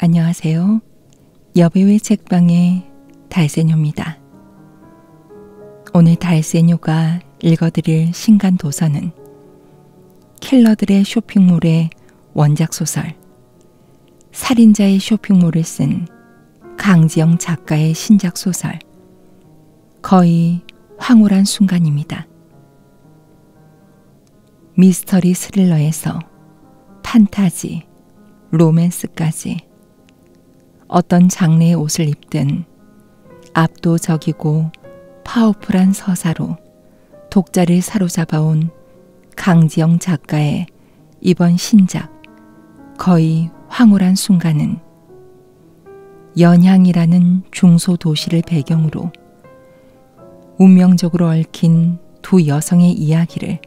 안녕하세요. 여배우의 책방의 달세뇨입니다. 오늘 달세뇨가 읽어드릴 신간 도서는 킬러들의 쇼핑몰의 원작 소설 살인자의 쇼핑몰을 쓴 강지영 작가의 신작 소설 거의 황홀한 순간입니다. 미스터리 스릴러에서 판타지, 로맨스까지 어떤 장르의 옷을 입든 압도적이고 파워풀한 서사로 독자를 사로잡아온 강지영 작가의 이번 신작 거의 황홀한 순간은 연향이라는 중소도시를 배경으로 운명적으로 얽힌 두 여성의 이야기를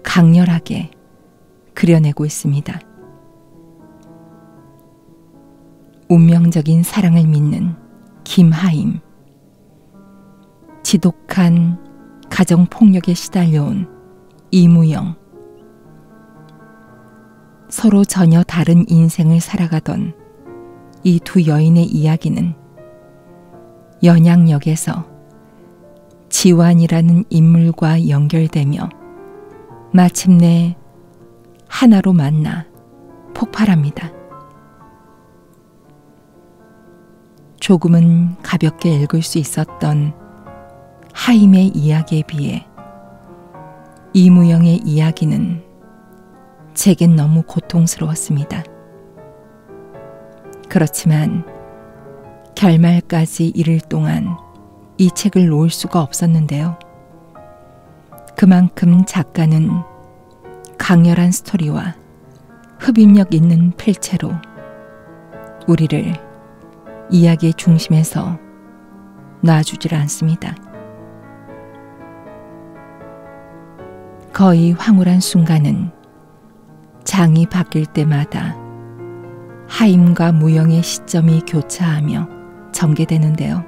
강렬하게 그려내고 있습니다. 운명적인 사랑을 믿는 김하임, 지독한 가정폭력에 시달려온 이무영, 서로 전혀 다른 인생을 살아가던 이 두 여인의 이야기는 연양역에서 지완이라는 인물과 연결되며 마침내 하나로 만나 폭발합니다. 조금은 가볍게 읽을 수 있었던 하임의 이야기에 비해 이무영의 이야기는 제겐 너무 고통스러웠습니다. 그렇지만 결말까지 이를 동안 이 책을 놓을 수가 없었는데요. 그만큼 작가는 강렬한 스토리와 흡입력 있는 필체로 우리를 이야기의 중심에서 놔주질 않습니다. 거의 황홀한 순간은 장이 바뀔 때마다 하임과 무영의 시점이 교차하며 전개되는데요.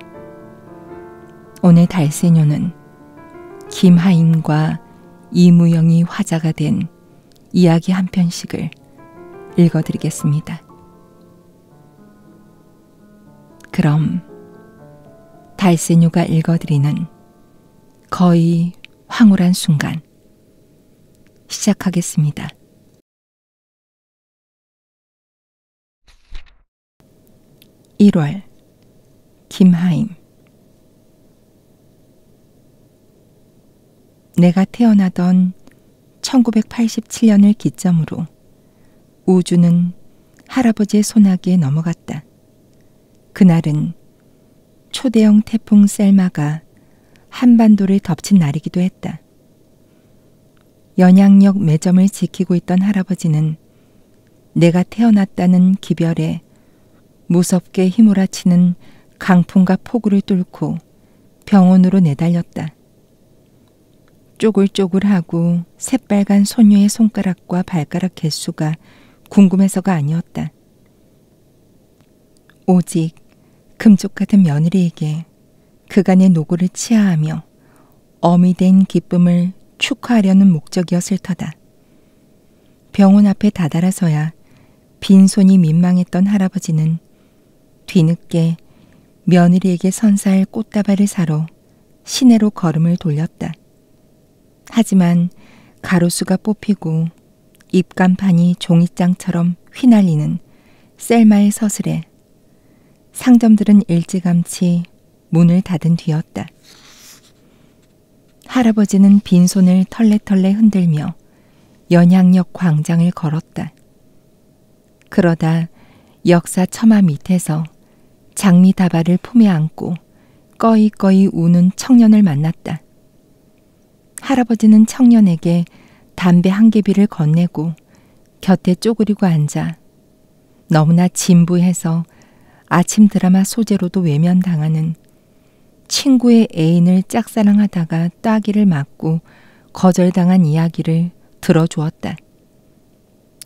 오늘 달세뇨는 김하임과 이무영이 화자가 된 이야기 한 편씩을 읽어드리겠습니다. 그럼 달세뇨가 읽어드리는 거의 황홀한 순간 시작하겠습니다. (1월) 김하임. 내가 태어나던 1987년을 기점으로 우주는 할아버지의 소나기에 넘어갔다. 그날은 초대형 태풍 셀마가 한반도를 덮친 날이기도 했다. 연양역 매점을 지키고 있던 할아버지는 내가 태어났다는 기별에 무섭게 휘몰아치는 강풍과 폭우를 뚫고 병원으로 내달렸다. 쪼글쪼글하고 새빨간 소녀의 손가락과 발가락 개수가 궁금해서가 아니었다. 오직 금쪽 같은 며느리에게 그간의 노고를 치하하며 어미 된 기쁨을 축하하려는 목적이었을 터다. 병원 앞에 다다라서야 빈손이 민망했던 할아버지는 뒤늦게 며느리에게 선사할 꽃다발을 사러 시내로 걸음을 돌렸다. 하지만 가로수가 뽑히고 입간판이 종이장처럼 휘날리는 셀마의 서슬에 상점들은 일찌감치 문을 닫은 뒤였다. 할아버지는 빈손을 털레털레 흔들며 연양역 광장을 걸었다. 그러다 역사 처마 밑에서 장미 다발을 품에 안고 꺼이꺼이 우는 청년을 만났다. 할아버지는 청년에게 담배 한 개비를 건네고 곁에 쪼그리고 앉아 너무나 진부해서 아침 드라마 소재로도 외면당하는 친구의 애인을 짝사랑하다가 따귀를 맞고 거절당한 이야기를 들어주었다.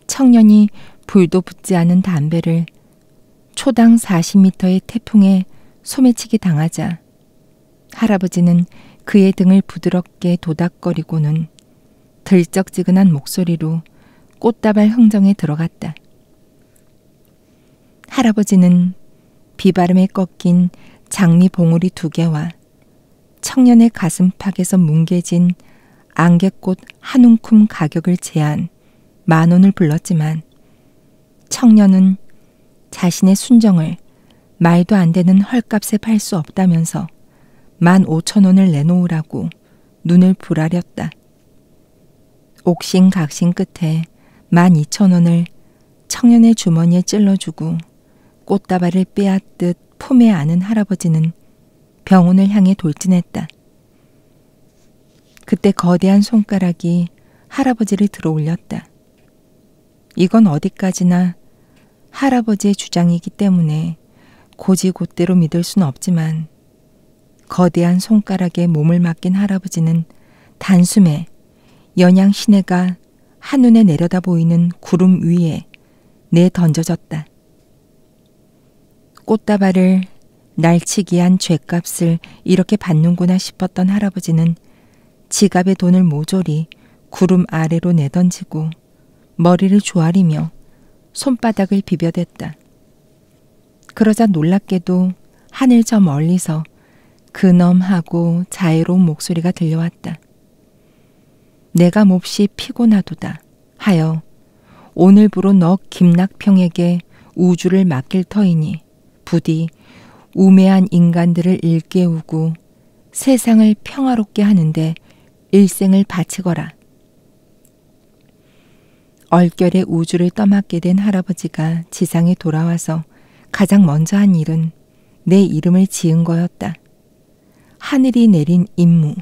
청년이 불도 붙지 않은 담배를 초당 40m의 태풍에 소매치기 당하자 할아버지는 그의 등을 부드럽게 도닥거리고는 들쩍지근한 목소리로 꽃다발 흥정에 들어갔다. 할아버지는 비바람에 꺾인 장미 봉우리 2개와 청년의 가슴팍에서 뭉개진 안개꽃 한 움큼 가격을 제한 10,000원을 불렀지만 청년은 자신의 순정을 말도 안 되는 헐값에 팔 수 없다면서 15,000원을 내놓으라고 눈을 부라렸다. 옥신각신 끝에 12,000원을 청년의 주머니에 찔러주고 꽃다발을 빼앗듯 품에 안은 할아버지는 병원을 향해 돌진했다. 그때 거대한 손가락이 할아버지를 들어 올렸다. 이건 어디까지나 할아버지의 주장이기 때문에 고지곳대로 믿을 수는 없지만 거대한 손가락에 몸을 맡긴 할아버지는 단숨에 연양 시내가 한눈에 내려다 보이는 구름 위에 내던져졌다. 꽃다발을 날치기한 죗값을 이렇게 받는구나 싶었던 할아버지는 지갑의 돈을 모조리 구름 아래로 내던지고 머리를 조아리며 손바닥을 비벼댔다. 그러자 놀랍게도 하늘 저 멀리서 근엄하고 자애로운 목소리가 들려왔다. 내가 몹시 피곤하도다 하여 오늘부로 너 김낙평에게 우주를 맡길 터이니 부디 우매한 인간들을 일깨우고 세상을 평화롭게 하는데 일생을 바치거라. 얼결에 우주를 떠맡게 된 할아버지가 지상에 돌아와서 가장 먼저 한 일은 내 이름을 지은 거였다. 하늘이 내린 임무,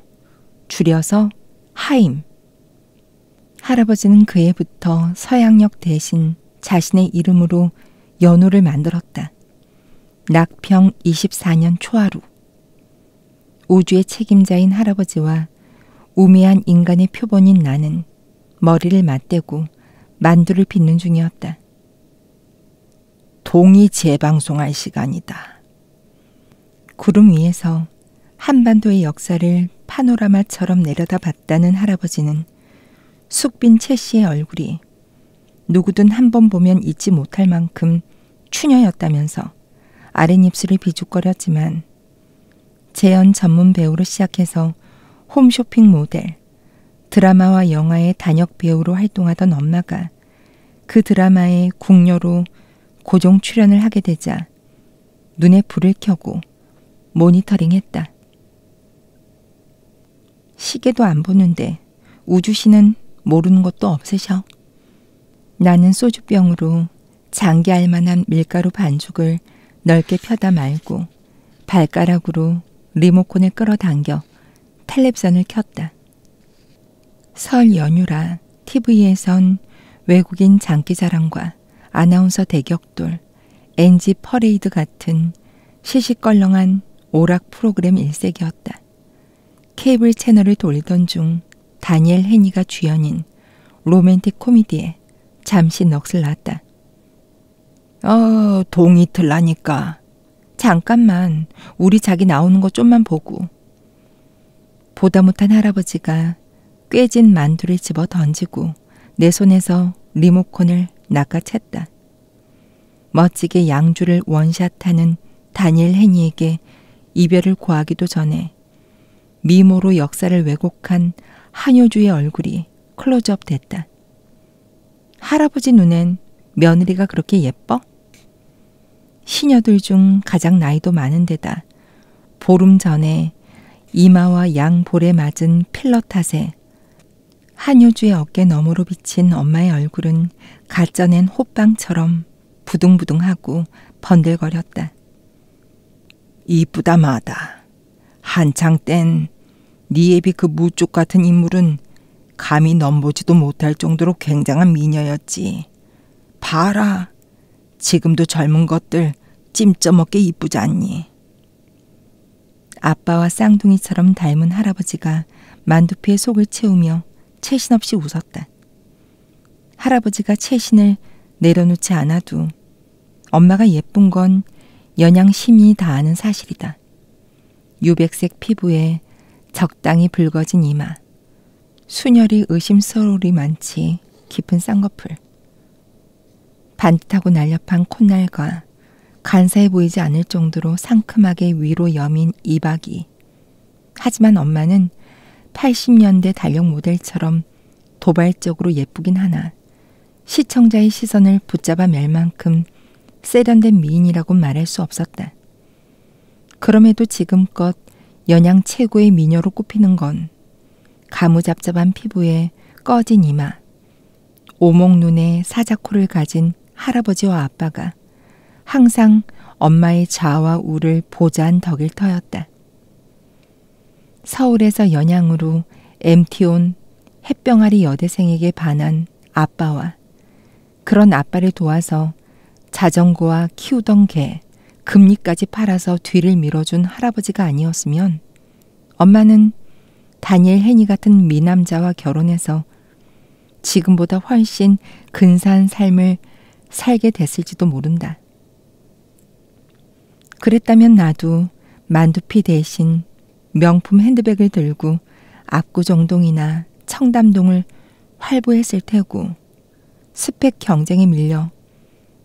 줄여서 하임. 할아버지는 그해부터 서양역 대신 자신의 이름으로 연호를 만들었다. 낙평 24년 초하루. 우주의 책임자인 할아버지와 우매한 인간의 표본인 나는 머리를 맞대고 만두를 빚는 중이었다. 동이 재방송할 시간이다. 구름 위에서 한반도의 역사를 파노라마처럼 내려다봤다는 할아버지는 숙빈 채 씨의 얼굴이 누구든 한 번 보면 잊지 못할 만큼 추녀였다면서 아랫입술을 비죽거렸지만 재연 전문 배우로 시작해서 홈쇼핑 모델, 드라마와 영화의 단역 배우로 활동하던 엄마가 그 드라마에 궁녀로 고정 출연을 하게 되자 눈에 불을 켜고 모니터링했다. 시계도 안 보는데 우주씨는 모르는 것도 없으셔. 나는 소주병으로 장기 알만한 밀가루 반죽을 넓게 펴다 말고 발가락으로 리모컨을 끌어당겨 텔레비전을 켰다. 설 연휴라 TV에선 외국인 장기자랑과 아나운서 대격돌, NG 퍼레이드 같은 시시껄렁한 오락 프로그램 일색이었다. 케이블 채널을 돌리던 중 다니엘 해니가 주연인 로맨틱 코미디에 잠시 넋을 놨다. 동이 틀라니까. 잠깐만, 우리 자기 나오는 거 좀만 보고. 보다 못한 할아버지가 꿰진 만두를 집어 던지고 내 손에서 리모컨을 낚아챘다. 멋지게 양주를 원샷하는 다니엘 해니에게 이별을 고하기도 전에 미모로 역사를 왜곡한 한효주의 얼굴이 클로즈업 됐다. 할아버지 눈엔 며느리가 그렇게 예뻐? 시녀들 중 가장 나이도 많은 데다 보름 전에 이마와 양볼에 맞은 필러 탓에 한효주의 어깨 너머로 비친 엄마의 얼굴은 갓 쪄낸 호빵처럼 부둥부둥하고 번들거렸다. 이쁘다 마다. 한창 땐 네 애비 그 무쪽 같은 인물은 감히 넘보지도 못할 정도로 굉장한 미녀였지. 봐라. 지금도 젊은 것들 찜쪄먹게 이쁘지 않니? 아빠와 쌍둥이처럼 닮은 할아버지가 만두피에 속을 채우며 채신 없이 웃었다. 할아버지가 채신을 내려놓지 않아도 엄마가 예쁜 건 연양 시민이 다 아는 사실이다. 유백색 피부에 적당히 붉어진 이마, 순혈이 의심스러울이 많지 깊은 쌍꺼풀, 반듯하고 날렵한 콧날과 간사해 보이지 않을 정도로 상큼하게 위로 여민 이박이. 하지만 엄마는 80년대 달력 모델처럼 도발적으로 예쁘긴 하나 시청자의 시선을 붙잡아 맬 만큼 세련된 미인이라고 말할 수 없었다. 그럼에도 지금껏 연양 최고의 미녀로 꼽히는 건 가무잡잡한 피부에 꺼진 이마, 오목눈에 사자코를 가진 할아버지와 아빠가 항상 엄마의 자아와 우를 보좌한 덕일 터였다. 서울에서 연양으로 MT 온 햇병아리 여대생에게 반한 아빠와 그런 아빠를 도와서 자전거와 키우던 개, 금리까지 팔아서 뒤를 밀어준 할아버지가 아니었으면 엄마는 다니엘 헤니 같은 미남자와 결혼해서 지금보다 훨씬 근사한 삶을 살게 됐을지도 모른다. 그랬다면 나도 만두피 대신 명품 핸드백을 들고 압구정동이나 청담동을 활보했을 테고 스펙 경쟁에 밀려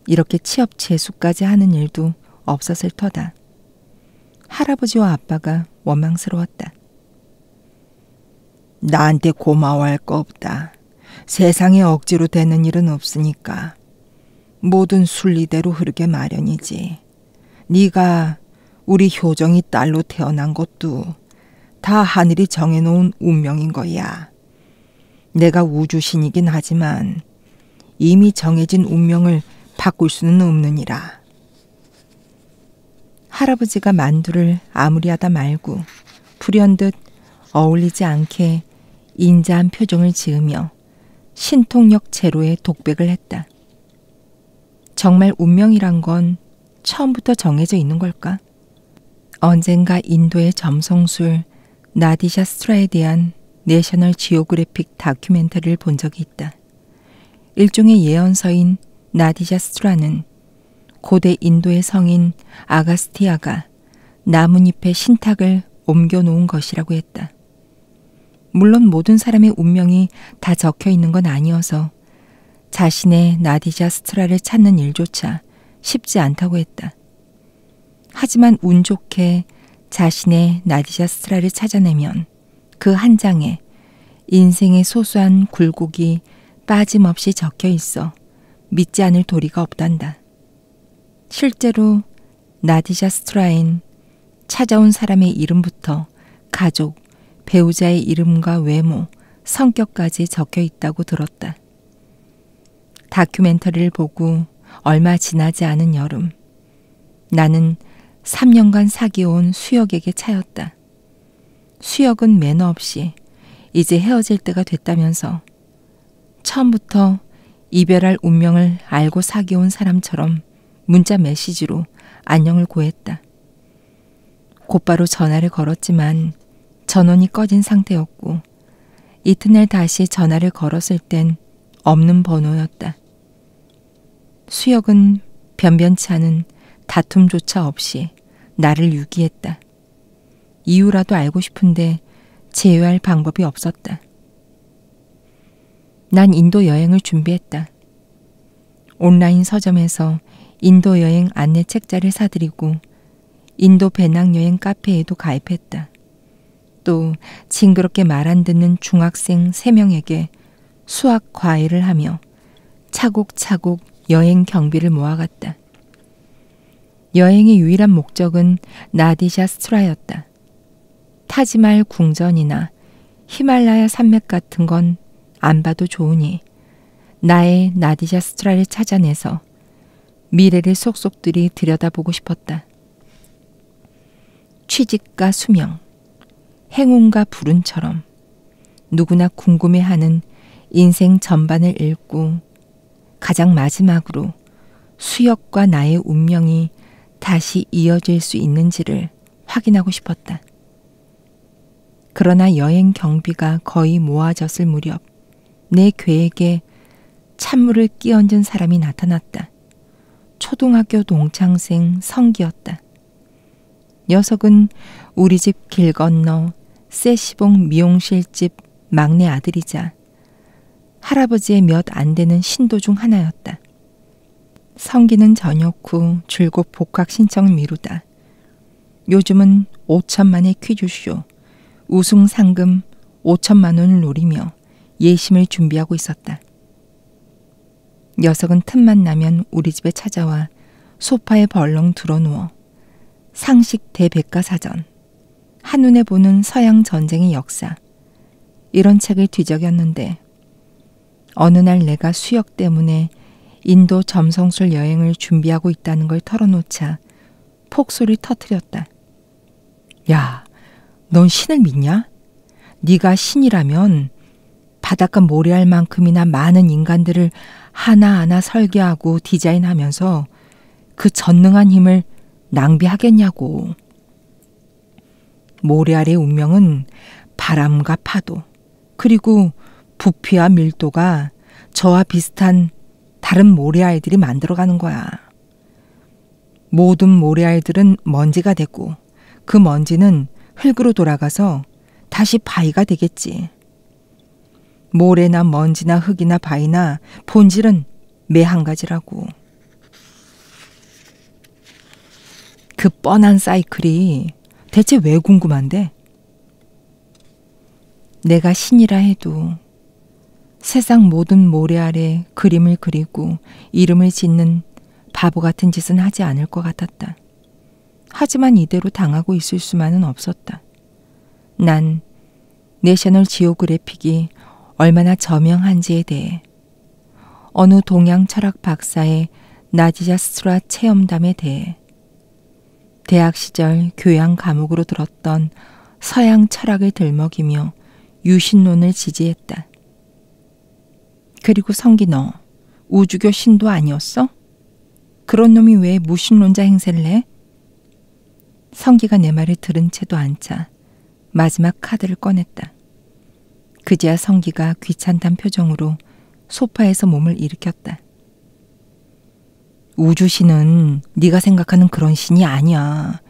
이렇게 취업 재수까지 하는 일도 없었을 터다. 할아버지와 아빠가 원망스러웠다. 나한테 고마워할 거 없다. 세상에 억지로 되는 일은 없으니까 모든 순리대로 흐르게 마련이지. 네가 우리 효정이 딸로 태어난 것도 다 하늘이 정해놓은 운명인 거야. 내가 우주신이긴 하지만 이미 정해진 운명을 바꿀 수는 없느니라. 할아버지가 만두를 아무리하다 말고 불현듯 어울리지 않게 인자한 표정을 지으며 신통력 제로의 독백을 했다. 정말 운명이란 건 처음부터 정해져 있는 걸까? 언젠가 인도의 점성술 나디샤 스트라에 대한 내셔널 지오그래픽 다큐멘터리를 본 적이 있다. 일종의 예언서인 나디샤 스트라는 고대 인도의 성인 아가스티아가 나뭇잎에 신탁을 옮겨놓은 것이라고 했다. 물론 모든 사람의 운명이 다 적혀 있는 건 아니어서 자신의 나디샤 스트라를 찾는 일조차 쉽지 않다고 했다. 하지만 운 좋게 자신의 나디샤 스트라를 찾아내면 그 한 장에 인생의 소소한 굴곡이 빠짐없이 적혀 있어 믿지 않을 도리가 없단다. 실제로 나디샤 스트라엔 찾아온 사람의 이름부터 가족, 배우자의 이름과 외모, 성격까지 적혀 있다고 들었다. 다큐멘터리를 보고 얼마 지나지 않은 여름, 나는 3년간 사귀어온 수혁에게 차였다. 수혁은 매너 없이 이제 헤어질 때가 됐다면서 처음부터 이별할 운명을 알고 사귀어온 사람처럼 문자 메시지로 안녕을 고했다. 곧바로 전화를 걸었지만 전원이 꺼진 상태였고 이튿날 다시 전화를 걸었을 땐 없는 번호였다. 수혁은 변변치 않은 다툼조차 없이 나를 유기했다. 이유라도 알고 싶은데 제어할 방법이 없었다. 난 인도 여행을 준비했다. 온라인 서점에서 인도 여행 안내 책자를 사들이고 인도 배낭여행 카페에도 가입했다. 또 징그럽게 말 안 듣는 중학생 3명에게 수학 과외를 하며 차곡차곡 여행 경비를 모아갔다. 여행의 유일한 목적은 나디샤 스트라였다. 타지말 궁전이나 히말라야 산맥 같은 건 안 봐도 좋으니 나의 나디샤 스트라를 찾아내서 미래를 속속들이 들여다보고 싶었다. 취직과 수명, 행운과 불운처럼 누구나 궁금해하는 인생 전반을 읽고 가장 마지막으로 수혁과 나의 운명이 다시 이어질 수 있는지를 확인하고 싶었다. 그러나 여행 경비가 거의 모아졌을 무렵 내 계획에 찬물을 끼얹은 사람이 나타났다. 초등학교 동창생 성기였다. 녀석은 우리 집 길 건너 세시봉 미용실집 막내 아들이자 할아버지의 몇 안 되는 신도 중 하나였다. 성기는 저녁 후 줄곧 복학 신청을 미루다. 요즘은 5천만의 퀴즈쇼, 우승 상금 5천만 원을 노리며 예심을 준비하고 있었다. 녀석은 틈만 나면 우리 집에 찾아와 소파에 벌렁 드러누워 상식 대백과사전, 한눈에 보는 서양 전쟁의 역사, 이런 책을 뒤적였는데 어느 날 내가 수역 때문에 인도 점성술 여행을 준비하고 있다는 걸 털어놓자 폭소리 터뜨렸다. 야, 넌 신을 믿냐? 네가 신이라면 바닷가 모래알 만큼이나 많은 인간들을 하나하나 설계하고 디자인하면서 그 전능한 힘을 낭비하겠냐고. 모래알의 운명은 바람과 파도, 그리고 부피와 밀도가 저와 비슷한 다른 모래알들이 만들어가는 거야. 모든 모래알들은 먼지가 되고 그 먼지는 흙으로 돌아가서 다시 바위가 되겠지. 모래나 먼지나 흙이나 바위나 본질은 매 한 가지라고. 그 뻔한 사이클이 대체 왜 궁금한데? 내가 신이라 해도 세상 모든 모래알에 그림을 그리고 이름을 짓는 바보 같은 짓은 하지 않을 것 같았다. 하지만 이대로 당하고 있을 수만은 없었다. 난 내셔널 지오그래픽이 얼마나 저명한지에 대해, 어느 동양 철학 박사의 나디자 스트라 체험담에 대해, 대학 시절 교양 과목으로 들었던 서양 철학을 들먹이며 유신론을 지지했다. 그리고 성기, 너 우주교 신도 아니었어? 그런 놈이 왜 무신론자 행세를 해? 성기가 내 말을 들은 채도 않자 마지막 카드를 꺼냈다. 그제야 성기가 귀찮단 표정으로 소파에서 몸을 일으켰다. 우주신은 네가 생각하는 그런 신이 아니야.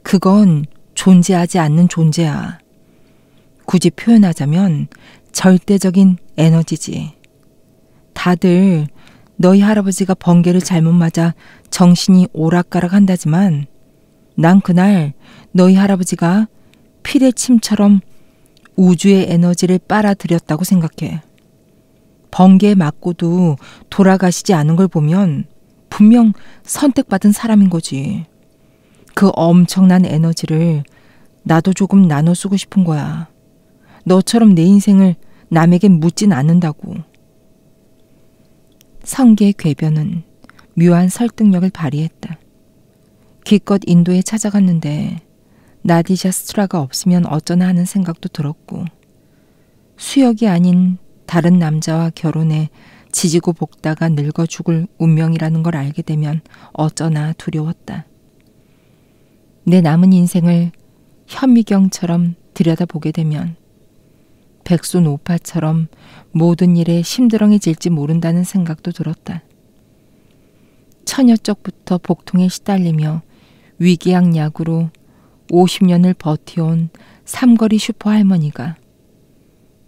그건 존재하지 않는 존재야. 굳이 표현하자면 절대적인 에너지지. 다들 너희 할아버지가 번개를 잘못 맞아 정신이 오락가락 한다지만 난 그날 너희 할아버지가 피레침처럼 우주의 에너지를 빨아들였다고 생각해. 번개에 맞고도 돌아가시지 않은 걸 보면 분명 선택받은 사람인 거지. 그 엄청난 에너지를 나도 조금 나눠 쓰고 싶은 거야. 너처럼 내 인생을 남에게 묻진 않는다고. 성기의 궤변은 묘한 설득력을 발휘했다. 기껏 인도에 찾아갔는데 나디샤 스트라가 없으면 어쩌나 하는 생각도 들었고, 수역이 아닌 다른 남자와 결혼해 지지고 볶다가 늙어 죽을 운명이라는 걸 알게 되면 어쩌나 두려웠다. 내 남은 인생을 현미경처럼 들여다보게 되면 백수노파처럼 모든 일에 심드렁해질지 모른다는 생각도 들었다. 처녀 쪽부터 복통에 시달리며 위기양약으로 50년을 버텨온 삼거리 슈퍼 할머니가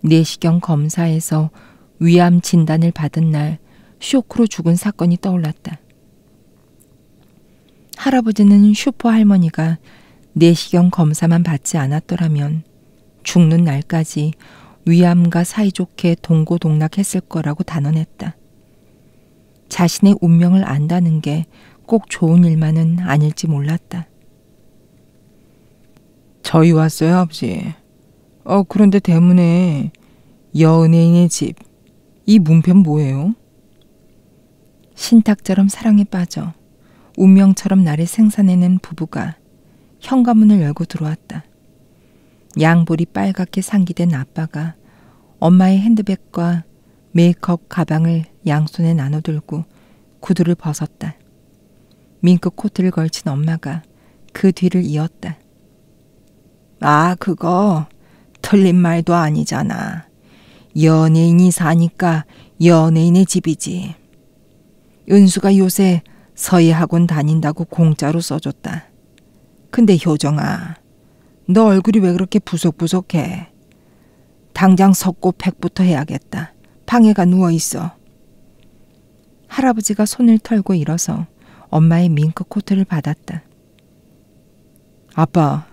내시경 검사에서 위암 진단을 받은 날 쇼크로 죽은 사건이 떠올랐다. 할아버지는 슈퍼 할머니가 내시경 검사만 받지 않았더라면 죽는 날까지 위암과 사이좋게 동고동락했을 거라고 단언했다. 자신의 운명을 안다는 게 꼭 좋은 일만은 아닐지 몰랐다. 저희 왔어요, 아버지. 그런데 대문에 여은혜인의 집, 이 문편 뭐예요? 신탁처럼 사랑에 빠져 운명처럼 나를 생산해낸 부부가 현관문을 열고 들어왔다. 양볼이 빨갛게 상기된 아빠가 엄마의 핸드백과 메이크업 가방을 양손에 나눠들고 구두를 벗었다. 밍크 코트를 걸친 엄마가 그 뒤를 이었다. 아, 그거 틀린 말도 아니잖아. 연예인이 사니까 연예인의 집이지. 은수가 요새 서예학원 다닌다고 공짜로 써줬다. 근데 효정아, 너 얼굴이 왜 그렇게 부석부석해? 당장 석고팩부터 해야겠다. 방에가 누워있어. 할아버지가 손을 털고 일어서 엄마의 밍크 코트를 받았다. 아빠,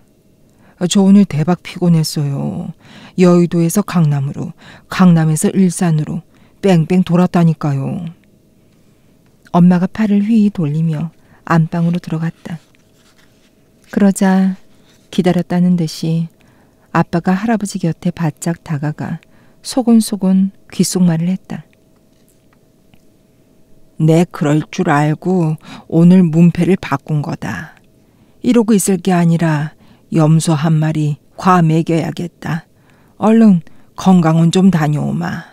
저 오늘 대박 피곤했어요. 여의도에서 강남으로, 강남에서 일산으로 뺑뺑 돌았다니까요. 엄마가 팔을 휘휘 돌리며 안방으로 들어갔다. 그러자 기다렸다는 듯이 아빠가 할아버지 곁에 바짝 다가가 소곤소곤 귓속말을 했다. 내 그럴 줄 알고 오늘 문패를 바꾼 거다. 이러고 있을 게 아니라 염소 한 마리 과 먹여야겠다. 얼른 건강은 좀 다녀오마.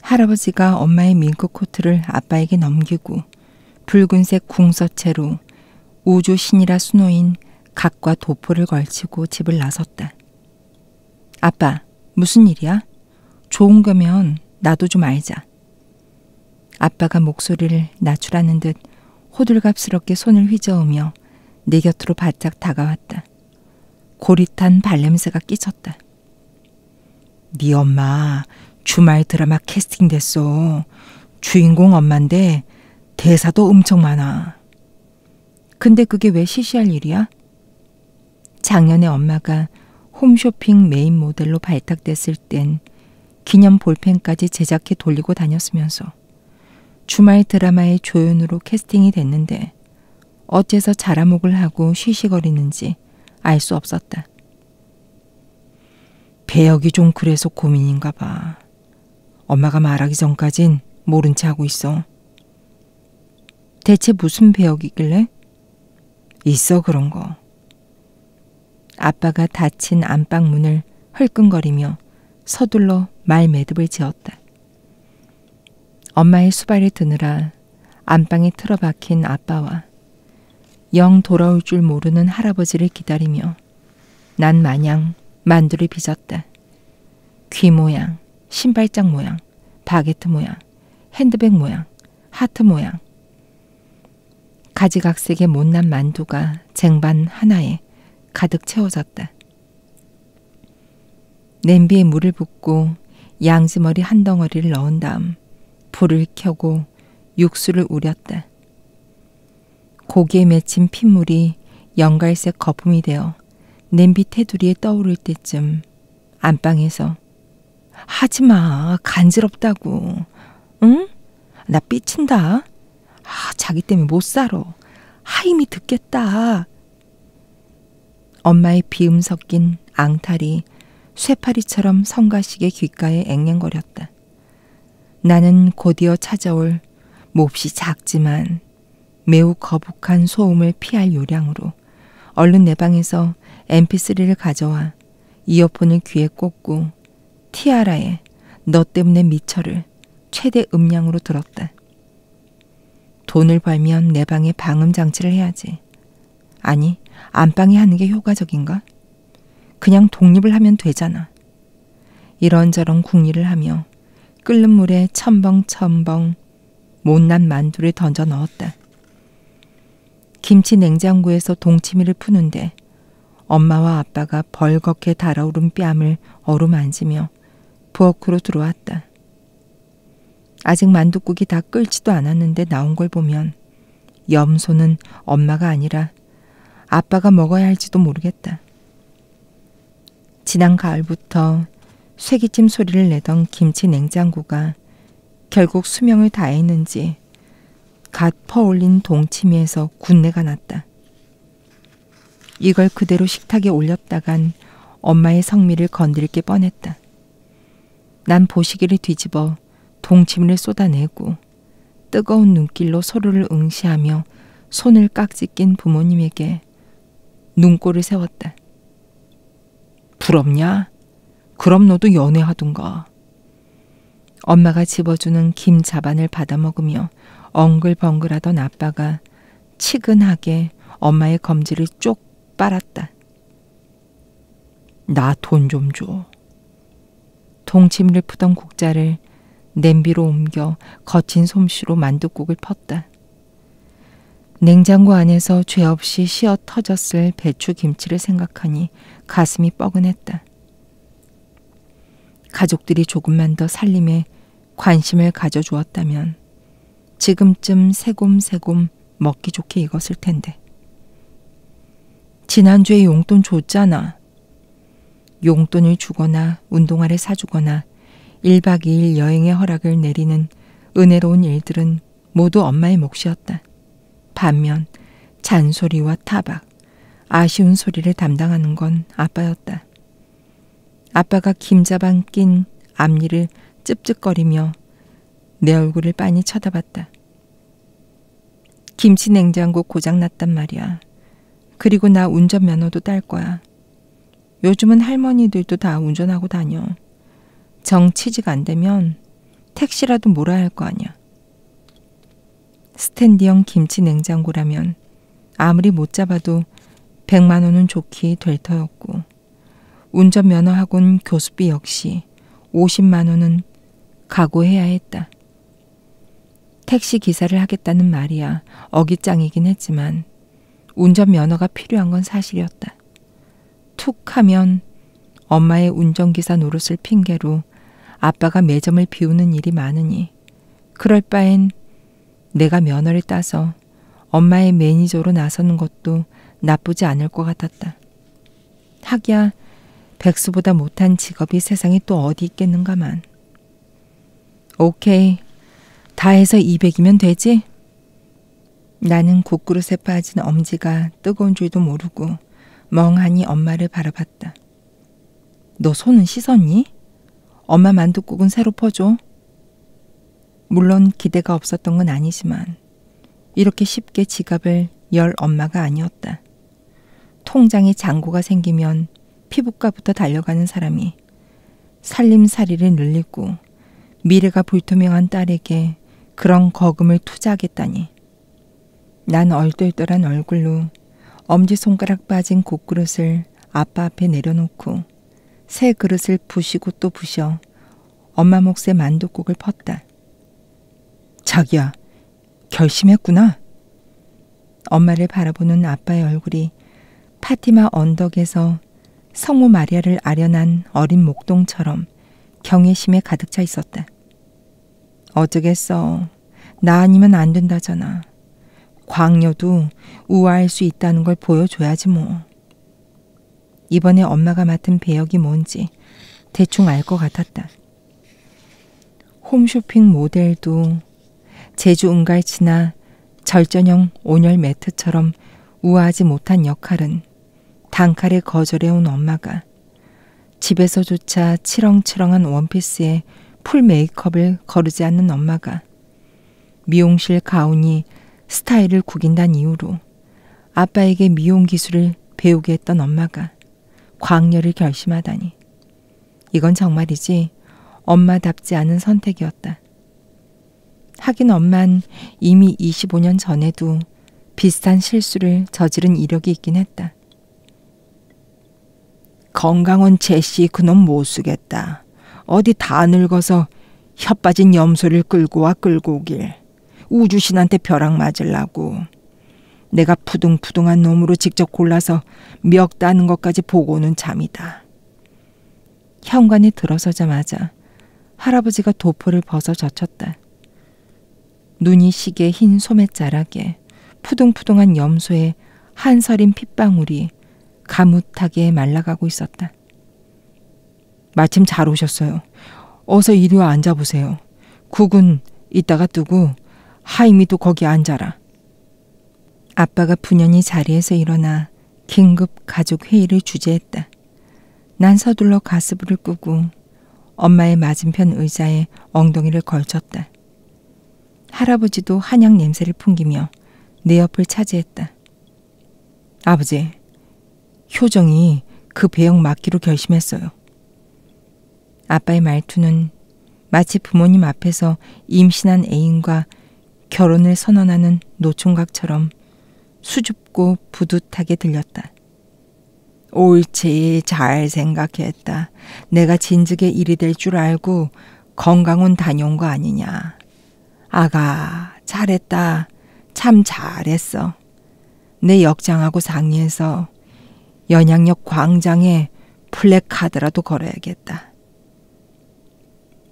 할아버지가 엄마의 밍크 코트를 아빠에게 넘기고 붉은색 궁서체로 우주 신이라 수놓인 각과 도포를 걸치고 집을 나섰다. 아빠, 무슨 일이야? 좋은 거면 나도 좀 알자. 아빠가 목소리를 낮추라는 듯 호들갑스럽게 손을 휘저으며 내 곁으로 바짝 다가왔다. 고릿한 발냄새가 끼쳤다. 네 엄마 주말 드라마 캐스팅 됐어. 주인공 엄마인데 대사도 엄청 많아. 근데 그게 왜 시시할 일이야? 작년에 엄마가 홈쇼핑 메인 모델로 발탁됐을 땐 기념 볼펜까지 제작해 돌리고 다녔으면서 주말 드라마의 조연으로 캐스팅이 됐는데 어째서 자라목을 하고 쉬쉬거리는지 알 수 없었다. 배역이 좀 그래서 고민인가 봐. 엄마가 말하기 전까진 모른 채 하고 있어. 대체 무슨 배역이길래? 있어 그런 거. 아빠가 닫힌 안방 문을 흘끈거리며 서둘러 말 매듭을 지었다. 엄마의 수발을 드느라 안방에 틀어박힌 아빠와 영 돌아올 줄 모르는 할아버지를 기다리며 난 마냥 만두를 빚었다. 귀 모양, 신발장 모양, 바게트 모양, 핸드백 모양, 하트 모양. 가지각색의 못난 만두가 쟁반 하나에 가득 채워졌다. 냄비에 물을 붓고 양지머리 한 덩어리를 넣은 다음 불을 켜고 육수를 우렸다. 고기에 맺힌 핏물이 연갈색 거품이 되어 냄비 테두리에 떠오를 때쯤 안방에서 하지마 간지럽다고. 응? 나 삐친다. 자기 때문에 못 살아. 하임이 듣겠다. 엄마의 비음 섞인 앙탈이 쇠파리처럼 성가시게 귓가에 앵앵거렸다. 나는 곧이어 찾아올 몹시 작지만 매우 거북한 소음을 피할 요량으로 얼른 내 방에서 mp3를 가져와 이어폰을 귀에 꽂고 티아라에 너 때문에 미쳐를 최대 음량으로 들었다. 돈을 벌면 내 방에 방음 장치를 해야지. 아니, 안방에 하는 게 효과적인가? 그냥 독립을 하면 되잖아. 이런저런 궁리를 하며 끓는 물에 첨벙첨벙 못난 만두를 던져 넣었다. 김치 냉장고에서 동치미를 푸는데 엄마와 아빠가 벌겋게 달아오른 뺨을 어루만지며 부엌으로 들어왔다. 아직 만둣국이 다 끓지도 않았는데 나온 걸 보면 염소는 엄마가 아니라 아빠가 먹어야 할지도 모르겠다. 지난 가을부터 쇠기침 소리를 내던 김치 냉장고가 결국 수명을 다했는지 갓 퍼올린 동치미에서 군내가 났다. 이걸 그대로 식탁에 올렸다간 엄마의 성미를 건드릴 게 뻔했다. 난 보시기를 뒤집어 동치미를 쏟아내고 뜨거운 눈길로 서로를 응시하며 손을 깍지 낀 부모님에게 눈꼴을 세웠다. 부럽냐? 그럼 너도 연애하든가. 엄마가 집어주는 김 자반을 받아먹으며 엉글벙글하던 아빠가 치근하게 엄마의 검지를 쪽 빨았다. 나 돈 좀 줘. 동치미를 푸던 국자를 냄비로 옮겨 거친 솜씨로 만둣국을 펐다. 냉장고 안에서 죄 없이 쉬어 터졌을 배추김치를 생각하니 가슴이 뻐근했다. 가족들이 조금만 더 살림에 관심을 가져주었다면 지금쯤 새곰새곰 먹기 좋게 익었을 텐데. 지난주에 용돈 줬잖아. 용돈을 주거나 운동화를 사주거나 1박 2일 여행의 허락을 내리는 은혜로운 일들은 모두 엄마의 몫이었다. 반면 잔소리와 타박, 아쉬운 소리를 담당하는 건 아빠였다. 아빠가 김자반 낀 앞니를 찝찝거리며 내 얼굴을 빤히 쳐다봤다. 김치 냉장고 고장났단 말이야. 그리고 나 운전면허도 딸 거야. 요즘은 할머니들도 다 운전하고 다녀. 정 취직 안 되면 택시라도 몰아야 할 거 아니야. 스탠디형 김치 냉장고라면 아무리 못 잡아도 100만 원은 좋기 될 터였고, 운전면허 학원 교습비 역시 50만 원은 각오해야 했다. 택시 기사를 하겠다는 말이야 어깃장이긴 했지만 운전면허가 필요한 건 사실이었다. 툭 하면 엄마의 운전기사 노릇을 핑계로 아빠가 매점을 비우는 일이 많으니 그럴 바엔 내가 면허를 따서 엄마의 매니저로 나서는 것도 나쁘지 않을 것 같았다. 하기야 백수보다 못한 직업이 세상에 또 어디 있겠는가만. 오케이. 다 해서 200이면 되지? 나는 국그릇에 빠진 엄지가 뜨거운 줄도 모르고 멍하니 엄마를 바라봤다. 너 손은 씻었니? 엄마 만둣국은 새로 퍼줘. 물론 기대가 없었던 건 아니지만 이렇게 쉽게 지갑을 열 엄마가 아니었다. 통장에 잔고가 생기면 피부과부터 달려가는 사람이 살림살이를 늘리고 미래가 불투명한 딸에게 그런 거금을 투자하겠다니. 난 얼떨떨한 얼굴로 엄지손가락 빠진 국그릇을 아빠 앞에 내려놓고 새 그릇을 부시고 또 부셔 엄마 몫의 만둣국을 펐다. 자기야, 결심했구나. 엄마를 바라보는 아빠의 얼굴이 파티마 언덕에서 성모 마리아를 아련한 어린 목동처럼 경외심에 가득 차 있었다. 어쩌겠어. 나 아니면 안 된다잖아. 광녀도 우아할 수 있다는 걸 보여줘야지 뭐. 이번에 엄마가 맡은 배역이 뭔지 대충 알 것 같았다. 홈쇼핑 모델도 제주 은갈치나 절전형 온열 매트처럼 우아하지 못한 역할은 단칼에 거절해온 엄마가 집에서조차 치렁치렁한 원피스에 풀 메이크업을 거르지 않는 엄마가 미용실 가운이 스타일을 구긴다는 이유로 아빠에게 미용 기술을 배우게 했던 엄마가 광녀를 결심하다니. 이건 정말이지 엄마답지 않은 선택이었다. 하긴 엄만 이미 25년 전에도 비슷한 실수를 저지른 이력이 있긴 했다. 건강원 제시 그놈 못 쓰겠다. 어디 다 늙어서 혀 빠진 염소를 끌고 와 끌고 오길. 우주신한테 벼락 맞으려고. 내가 푸둥푸둥한 놈으로 직접 골라서 멱 따는 것까지 보고 오는 참이다. 현관에 들어서자마자 할아버지가 도포를 벗어 젖혔다. 눈이 시게 흰 소매자락에 푸둥푸둥한 염소의 한서린 핏방울이 가뭇하게 말라가고 있었다. 마침 잘 오셨어요. 어서 이리 와 앉아보세요. 국은 이따가 뜨고 하임이도 거기 앉아라. 아빠가 분연히 자리에서 일어나 긴급 가족 회의를 주재했다. 난 서둘러 가스불을 끄고 엄마의 맞은편 의자에 엉덩이를 걸쳤다. 할아버지도 한약 냄새를 풍기며 내 옆을 차지했다. 아버지, 효정이 그 배역 맡기로 결심했어요. 아빠의 말투는 마치 부모님 앞에서 임신한 애인과 결혼을 선언하는 노총각처럼 수줍고 부듯하게 들렸다. 옳지, 잘 생각했다. 내가 진즉에 일이 될 줄 알고 건강원 다녀온 거 아니냐. 아가, 잘했다. 참 잘했어. 내 역장하고 상의해서 연양역 광장에 플래카드라도 걸어야겠다.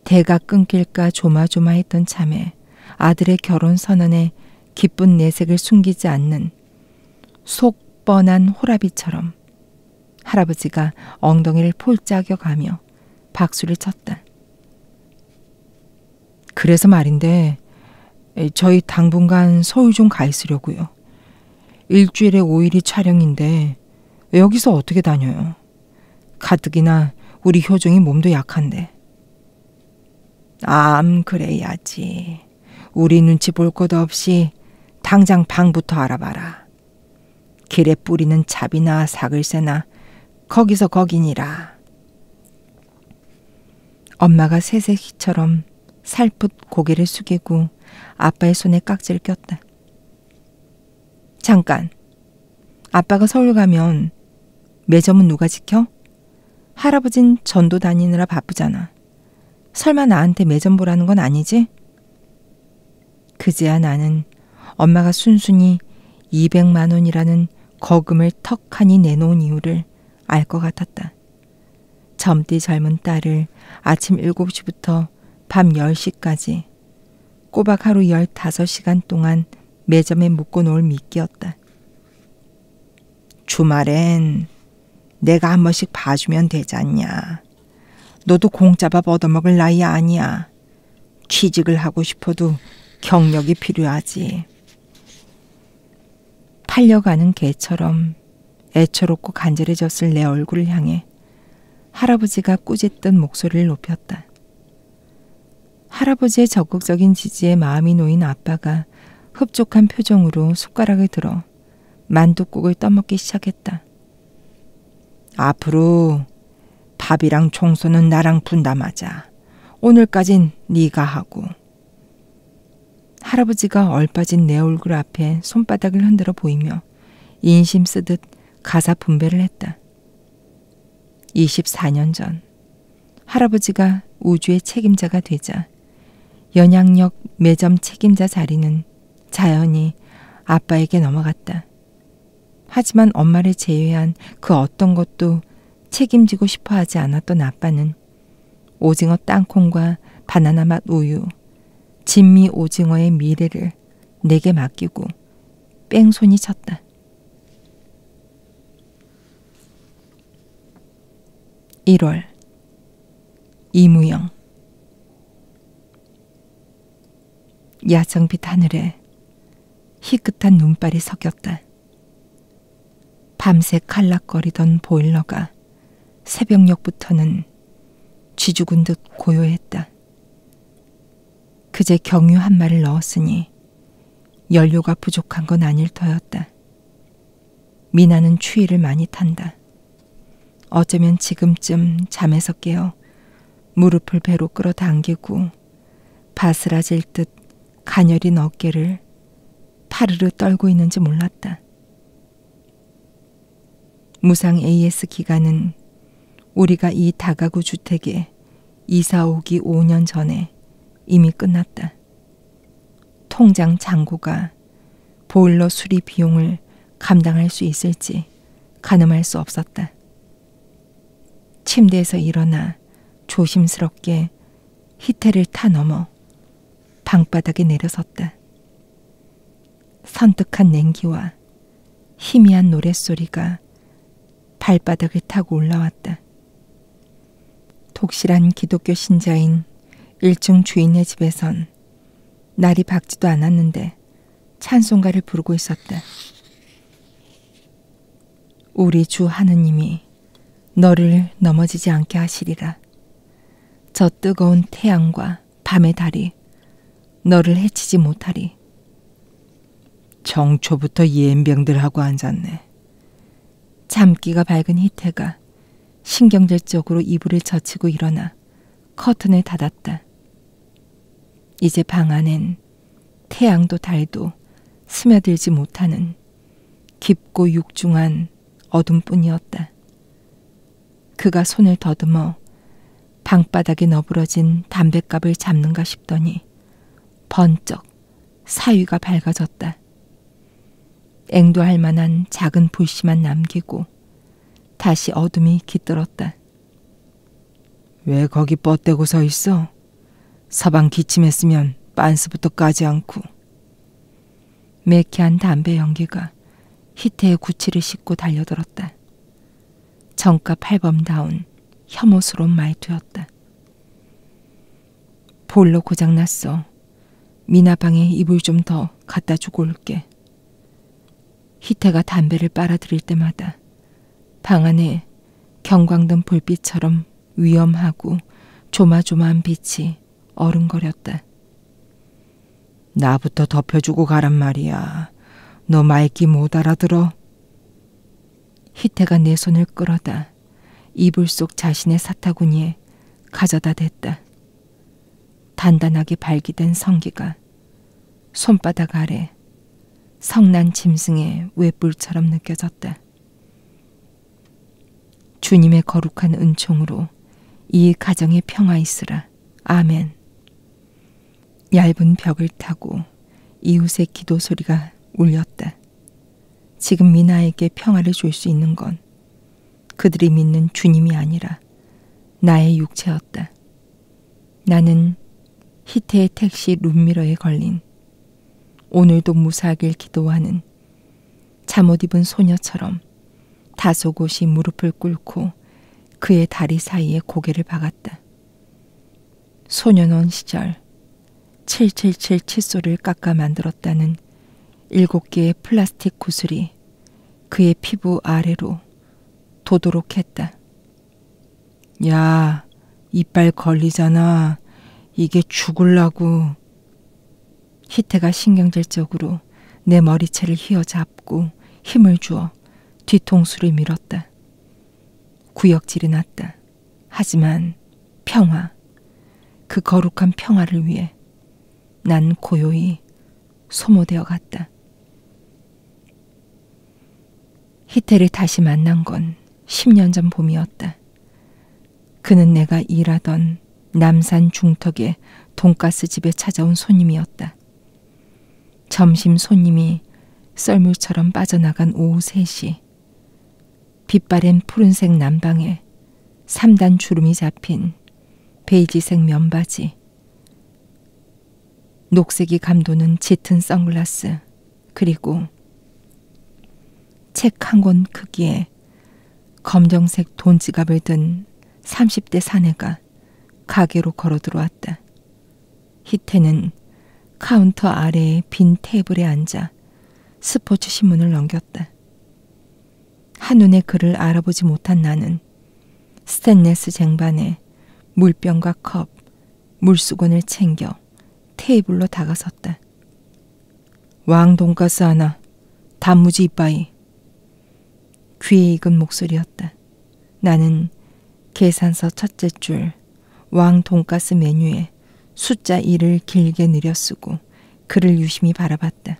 대가 끊길까 조마조마했던 참에 아들의 결혼 선언에 기쁜 내색을 숨기지 않는 속 뻔한 호라비처럼 할아버지가 엉덩이를 폴짝여가며 박수를 쳤다. 그래서 말인데 저희 당분간 서울 좀 가 있으려고요. 일주일에 5일이 촬영인데 여기서 어떻게 다녀요? 가뜩이나 우리 효종이 몸도 약한데. 그래야지. 우리 눈치 볼 것도 없이 당장 방부터 알아봐라. 길에 뿌리는 잡이나 사글새나 거기서 거기니라. 엄마가 새새끼처럼 살풋 고개를 숙이고 아빠의 손에 깍지를 꼈다. 잠깐. 아빠가 서울 가면 매점은 누가 지켜? 할아버진 전도 다니느라 바쁘잖아. 설마 나한테 매점 보라는 건 아니지? 그제야 나는 엄마가 순순히 200만 원이라는 거금을 턱하니 내놓은 이유를 알 것 같았다. 젊디 젊은 딸을 아침 7시부터 밤 10시까지 꼬박 하루 15시간 동안 매점에 묶어놓을 미끼였다. 주말엔 내가 한 번씩 봐주면 되잖냐. 너도 공짜밥 얻어먹을 나이 아니야. 취직을 하고 싶어도 경력이 필요하지. 팔려가는 개처럼 애처롭고 간절해졌을 내 얼굴을 향해 할아버지가 꾸짖던 목소리를 높였다. 할아버지의 적극적인 지지에 마음이 놓인 아빠가 흡족한 표정으로 숟가락을 들어 만둣국을 떠먹기 시작했다. 앞으로 밥이랑 청소는 나랑 분담하자. 오늘까진 네가 하고. 할아버지가 얼빠진 내 얼굴 앞에 손바닥을 흔들어 보이며 인심 쓰듯 가사 분배를 했다. 24년 전 할아버지가 우주의 책임자가 되자 연양역 매점 책임자 자리는 자연히 아빠에게 넘어갔다. 하지만 엄마를 제외한 그 어떤 것도 책임지고 싶어 하지 않았던 아빠는 오징어 땅콩과 바나나 맛 우유, 진미 오징어의 미래를 내게 맡기고 뺑소니 쳤다. (1월) 이무영. 야정빛 하늘에 희끗한 눈발이 섞였다. 밤새 칼락거리던 보일러가 새벽녘부터는 쥐죽은 듯 고요했다. 그제 경유 한 마를 넣었으니 연료가 부족한 건 아닐 터였다. 미나는 추위를 많이 탄다. 어쩌면 지금쯤 잠에서 깨어 무릎을 배로 끌어당기고 바스라질 듯 가녀린 어깨를 파르르 떨고 있는지 몰랐다. 무상 AS 기간은 우리가 이 다가구 주택에 이사 오기 5년 전에 이미 끝났다. 통장 잔고가 보일러 수리 비용을 감당할 수 있을지 가늠할 수 없었다. 침대에서 일어나 조심스럽게 히테를 타 넘어 방바닥에 내려섰다. 선뜩한 냉기와 희미한 노랫소리가 발바닥을 타고 올라왔다. 독실한 기독교 신자인 1층 주인의 집에선 날이 밝지도 않았는데 찬송가를 부르고 있었다. 우리 주 하느님이 너를 넘어지지 않게 하시리라. 저 뜨거운 태양과 밤의 달이 너를 해치지 못하리. 정초부터 예병들하고 앉았네. 잠기가 밝은 희태가 신경질적으로 이불을 젖히고 일어나 커튼을 닫았다. 이제 방 안엔 태양도 달도 스며들지 못하는 깊고 육중한 어둠뿐이었다. 그가 손을 더듬어 방바닥에 너부러진 담뱃갑을 잡는가 싶더니 번쩍 사위가 밝아졌다. 앵도할 만한 작은 불씨만 남기고 다시 어둠이 깃들었다. 왜 거기 뻗대고 서 있어? 서방 기침했으면 빤스부터 까지 않고. 매캐한 담배 연기가 희태의 구치를 씻고 달려들었다. 정가 팔범다운 혐오스러운 말투였다. 보일러 고장났어. 미나방에 이불 좀 더 갖다 주고 올게. 희태가 담배를 빨아들일 때마다 방 안에 경광등 불빛처럼 위험하고 조마조마한 빛이 어른거렸다. 나부터 덮여주고 가란 말이야. 너 말귀 못 알아들어? 희태가 내 손을 끌어다 이불 속 자신의 사타구니에 가져다 댔다. 단단하게 발기된 성기가 손바닥 아래 성난 짐승의 외뿔처럼 느껴졌다. 주님의 거룩한 은총으로 이 가정에 평화 있으라. 아멘. 얇은 벽을 타고 이웃의 기도 소리가 울렸다. 지금 미나에게 평화를 줄 수 있는 건 그들이 믿는 주님이 아니라 나의 육체였다. 나는 희태의 택시 룸미러에 걸린 오늘도 무사하길 기도하는 잠옷 입은 소녀처럼 다소곳이 무릎을 꿇고 그의 다리 사이에 고개를 박았다. 소년원 시절 777 칫솔을 깎아 만들었다는 7개의 플라스틱 구슬이 그의 피부 아래로 도도록 했다. 야, 이빨 걸리잖아. 이게 죽을라고. 희태가 신경질적으로 내 머리채를 휘어잡고 힘을 주어 뒤통수를 밀었다. 구역질이 났다. 하지만 평화, 그 거룩한 평화를 위해 난 고요히 소모되어 갔다. 희태를 다시 만난 건 10년 전 봄이었다. 그는 내가 일하던 남산 중턱의 돈가스 집에 찾아온 손님이었다. 점심 손님이 썰물처럼 빠져나간 오후 3시, 빛바랜 푸른색 난방에 3단 주름이 잡힌 베이지색 면바지, 녹색이 감도는 짙은 선글라스, 그리고 책 한 권 크기의 검정색 돈지갑을 든 30대 사내가 가게로 걸어 들어왔다. 희태는 카운터 아래의 빈 테이블에 앉아 스포츠 신문을 넘겼다. 한눈에 그를 알아보지 못한 나는 스테인레스 쟁반에 물병과 컵, 물수건을 챙겨 테이블로 다가섰다. 왕 돈가스 하나, 단무지 이빠이. 귀에 익은 목소리였다. 나는 계산서 첫째 줄 왕 돈가스 메뉴에 숫자 1을 길게 느려쓰고 그를 유심히 바라봤다.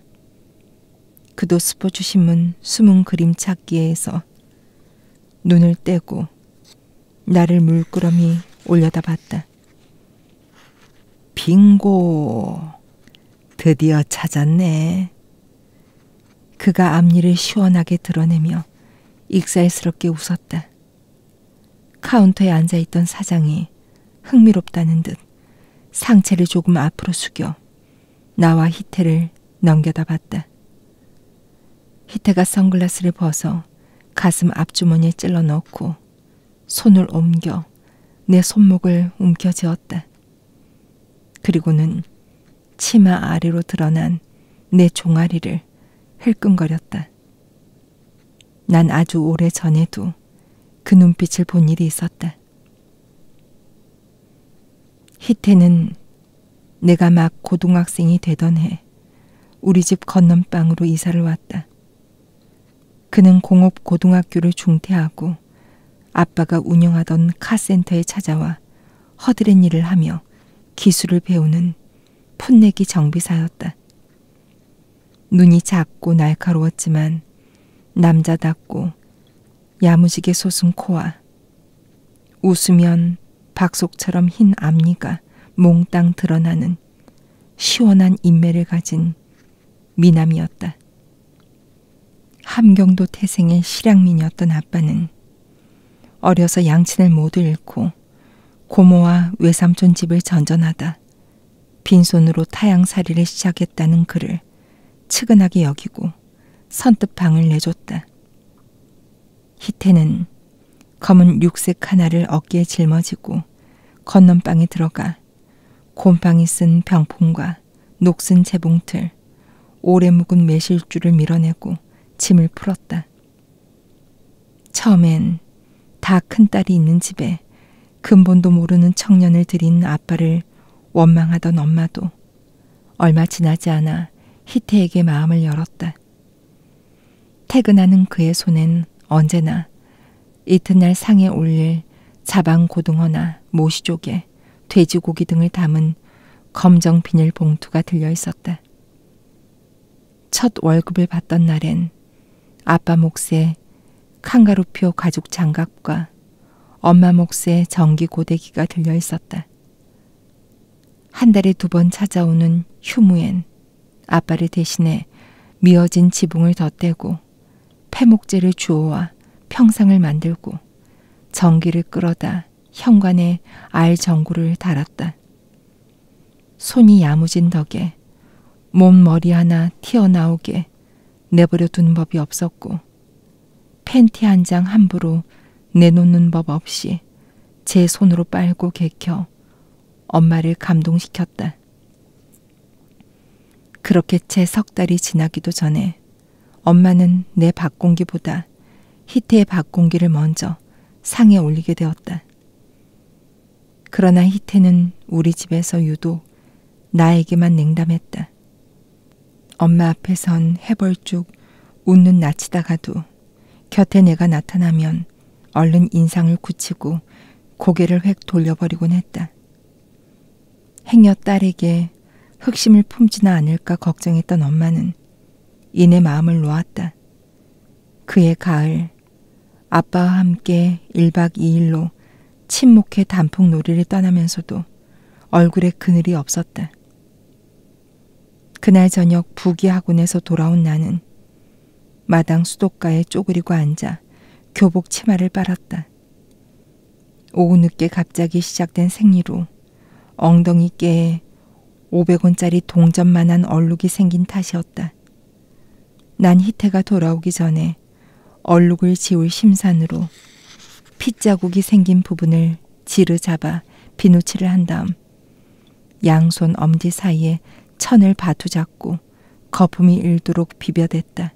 그도 스포츠 신문 숨은 그림 찾기에서 눈을 떼고 나를 물끄러미 올려다봤다. 빙고, 드디어 찾았네. 그가 앞니를 시원하게 드러내며 익살스럽게 웃었다. 카운터에 앉아있던 사장이 흥미롭다는 듯 상체를 조금 앞으로 숙여 나와 희태를 넘겨다 봤다. 희태가 선글라스를 벗어 가슴 앞주머니에 찔러 넣고 손을 옮겨 내 손목을 움켜쥐었다. 그리고는 치마 아래로 드러난 내 종아리를 흘끔거렸다. 난 아주 오래 전에도 그 눈빛을 본 일이 있었다. 희태는 내가 막 고등학생이 되던 해 우리 집 건넌방으로 이사를 왔다. 그는 공업고등학교를 중퇴하고 아빠가 운영하던 카센터에 찾아와 허드렛 일을 하며 기술을 배우는 풋내기 정비사였다. 눈이 작고 날카로웠지만 남자답고 야무지게 솟은 코와 웃으면 박속처럼 흰 앞니가 몽땅 드러나는 시원한 인매를 가진 미남이었다. 함경도 태생의 실향민이었던 아빠는 어려서 양친을 모두 잃고 고모와 외삼촌 집을 전전하다 빈손으로 타양살이를 시작했다는 그를 측은하게 여기고 선뜻 방을 내줬다. 희태는 검은 육색 하나를 어깨에 짊어지고 건넌방에 들어가 곰팡이 쓴 병풍과 녹슨 재봉틀, 오래 묵은 매실줄을 밀어내고 짐을 풀었다. 처음엔 다 큰딸이 있는 집에 근본도 모르는 청년을 들인 아빠를 원망하던 엄마도 얼마 지나지 않아 희태에게 마음을 열었다. 퇴근하는 그의 손엔 언제나 이튿날 상에 올릴 자방 고등어나 모시조개, 돼지고기 등을 담은 검정 비닐 봉투가 들려 있었다. 첫 월급을 받던 날엔 아빠 몫에 칸가루표 가죽 장갑과 엄마 몫에 전기 고데기가 들려 있었다. 한 달에 2번 찾아오는 휴무엔 아빠를 대신해 미어진 지붕을 덧대고 폐목재를 주워와 평상을 만들고 전기를 끌어다 현관에 알 전구를 달았다. 손이 야무진 덕에 몸머리 하나 튀어나오게 내버려 둔 법이 없었고 팬티 한 장 함부로 내놓는 법 없이 제 손으로 빨고 개켜 엄마를 감동시켰다. 그렇게 채 3달이 지나기도 전에 엄마는 내 밥공기보다 희태의 밥공기를 먼저 상에 올리게 되었다. 그러나 희태는 우리 집에서 유독 나에게만 냉담했다. 엄마 앞에선 해벌쭉 웃는 낯이다가도 곁에 내가 나타나면 얼른 인상을 굳히고 고개를 획 돌려버리곤 했다. 행여 딸에게 흑심을 품지나 않을까 걱정했던 엄마는 이내 마음을 놓았다. 그해 가을 아빠와 함께 1박 2일로 친목회 단풍놀이를 떠나면서도 얼굴에 그늘이 없었다. 그날 저녁 부기학원에서 돌아온 나는 마당 수도가에 쪼그리고 앉아 교복 치마를 빨았다. 오후 늦게 갑자기 시작된 생리로 엉덩이 깨에 500원짜리 동전만한 얼룩이 생긴 탓이었다. 난 희태가 돌아오기 전에 얼룩을 지울 심산으로 핏자국이 생긴 부분을 지르 잡아 비누칠을 한 다음 양손 엄지 사이에 천을 바투 잡고 거품이 일도록 비벼댔다.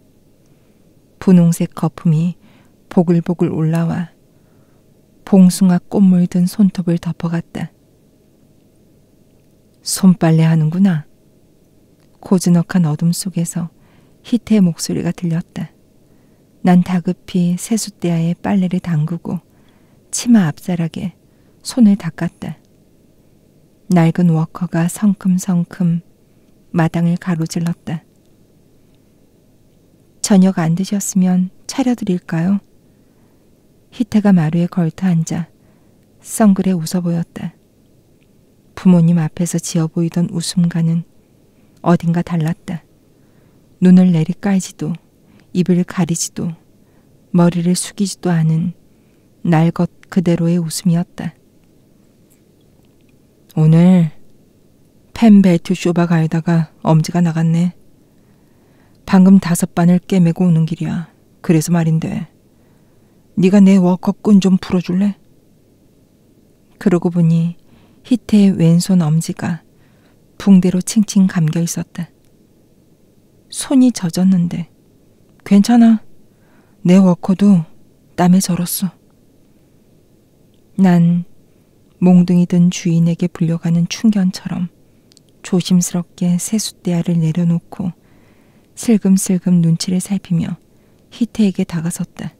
분홍색 거품이 보글보글 올라와 봉숭아 꽃물 든 손톱을 덮어갔다. 손빨래 하는구나. 고즈넉한 어둠 속에서 희태의 목소리가 들렸다. 난 다급히 세숫대야에 빨래를 담그고 치마 앞자락에 손을 닦았다. 낡은 워커가 성큼성큼 마당을 가로질렀다. 저녁 안 드셨으면 차려드릴까요? 희태가 마루에 걸터 앉아 썽그레 웃어 보였다. 부모님 앞에서 지어 보이던 웃음과는 어딘가 달랐다. 눈을 내리깔지도 입을 가리지도 머리를 숙이지도 않은 날 것 그대로의 웃음이었다. 오늘 펜벨트 쇼바 가에다가 엄지가 나갔네. 방금 5반을 꿰매고 오는 길이야. 그래서 말인데 네가 내 워커끈 좀 풀어줄래? 그러고 보니 희태의 왼손 엄지가 붕대로 칭칭 감겨 있었다. 손이 젖었는데 괜찮아. 내 워커도 땀에 절었어. 난 몽둥이 든 주인에게 불려가는 충견처럼 조심스럽게 세숫대야를 내려놓고 슬금슬금 눈치를 살피며 희태에게 다가섰다.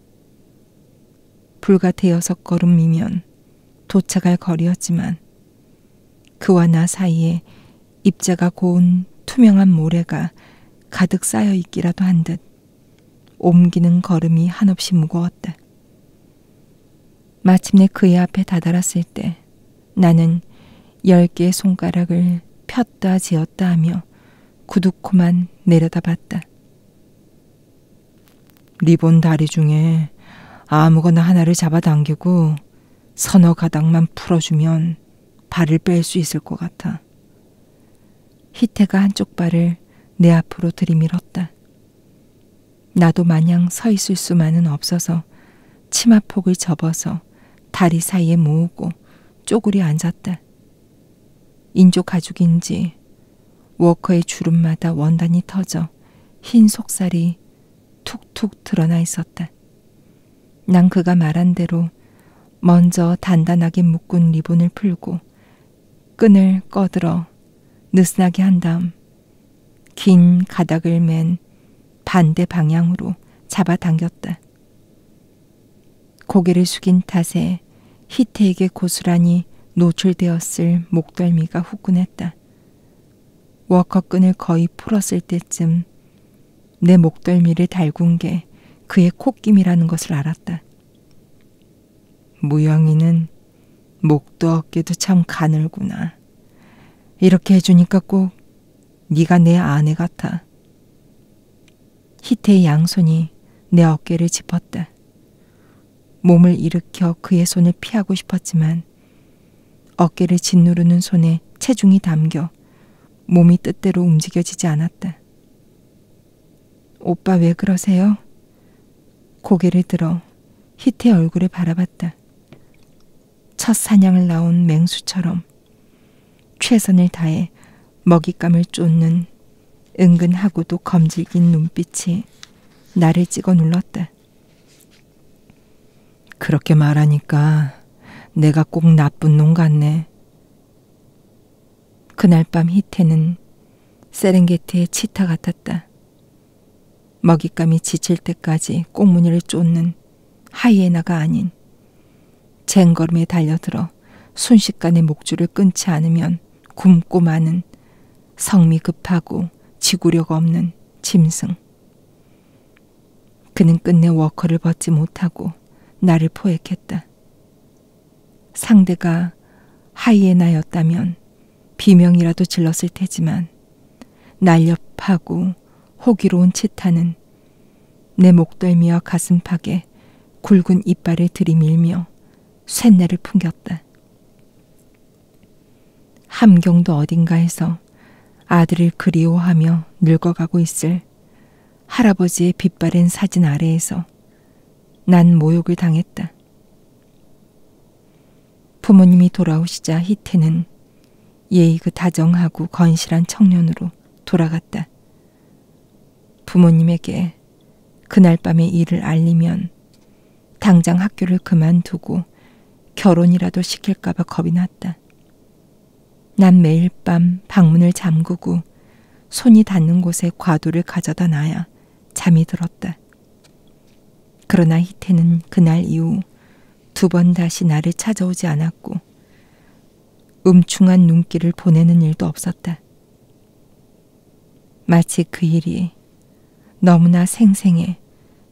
불과 5걸음이면 도착할 거리였지만 그와 나 사이에 입자가 고운 투명한 모래가 가득 쌓여 있기라도 한 듯 옮기는 걸음이 한없이 무거웠다. 마침내 그의 앞에 다다랐을 때 나는 10개의 손가락을 폈다 지었다 하며 구두코만 내려다봤다. 리본 다리 중에 아무거나 하나를 잡아당기고 서너 가닥만 풀어주면 발을 뺄 수 있을 것 같아. 희태가 한쪽 발을 내 앞으로 들이밀었다. 나도 마냥 서 있을 수만은 없어서 치마폭을 접어서 다리 사이에 모으고 쪼그려 앉았다. 인조 가죽인지 워커의 주름마다 원단이 터져 흰 속살이 툭툭 드러나 있었다. 난 그가 말한 대로 먼저 단단하게 묶은 리본을 풀고 끈을 꺼들어 느슨하게 한 다음 긴 가닥을 맨 반대 방향으로 잡아당겼다. 고개를 숙인 탓에 희태에게 고스란히 노출되었을 목덜미가 후끈했다. 워커 끈을 거의 풀었을 때쯤 내 목덜미를 달군 게 그의 콧김이라는 것을 알았다. 무영이는 목도 어깨도 참 가늘구나. 이렇게 해주니까 꼭 네가 내 아내 같아. 희태의 양손이 내 어깨를 짚었다. 몸을 일으켜 그의 손을 피하고 싶었지만 어깨를 짓누르는 손에 체중이 담겨 몸이 뜻대로 움직여지지 않았다. 오빠 왜 그러세요? 고개를 들어 희태 얼굴을 바라봤다. 첫 사냥을 나온 맹수처럼 최선을 다해 먹잇감을 쫓는 은근하고도 검질긴 눈빛이 나를 찍어 눌렀다. 그렇게 말하니까 내가 꼭 나쁜 놈 같네. 그날 밤 희태는 세렝게티의 치타 같았다. 먹잇감이 지칠 때까지 꽁무니를 쫓는 하이에나가 아닌 쟁걸음에 달려들어 순식간에 목줄을 끊지 않으면 굶고 마는 성미 급하고 지구력 없는 짐승. 그는 끝내 워커를 벗지 못하고 나를 포획했다. 상대가 하이에나였다면 비명이라도 질렀을 테지만 날렵하고 호기로운 치타는 내 목덜미와 가슴팍에 굵은 이빨을 들이밀며 쇳내를 풍겼다. 함경도 어딘가에서 아들을 그리워하며 늙어가고 있을 할아버지의 빛바랜 사진 아래에서 난 모욕을 당했다. 부모님이 돌아오시자 희태는 예의 다정하고 건실한 청년으로 돌아갔다. 부모님에게 그날 밤의 일을 알리면 당장 학교를 그만두고 결혼이라도 시킬까봐 겁이 났다. 난 매일 밤 방문을 잠그고 손이 닿는 곳에 과도를 가져다 놔야 잠이 들었다. 그러나 희태는 그날 이후 2번 다시 나를 찾아오지 않았고 음충한 눈길을 보내는 일도 없었다. 마치 그 일이 너무나 생생해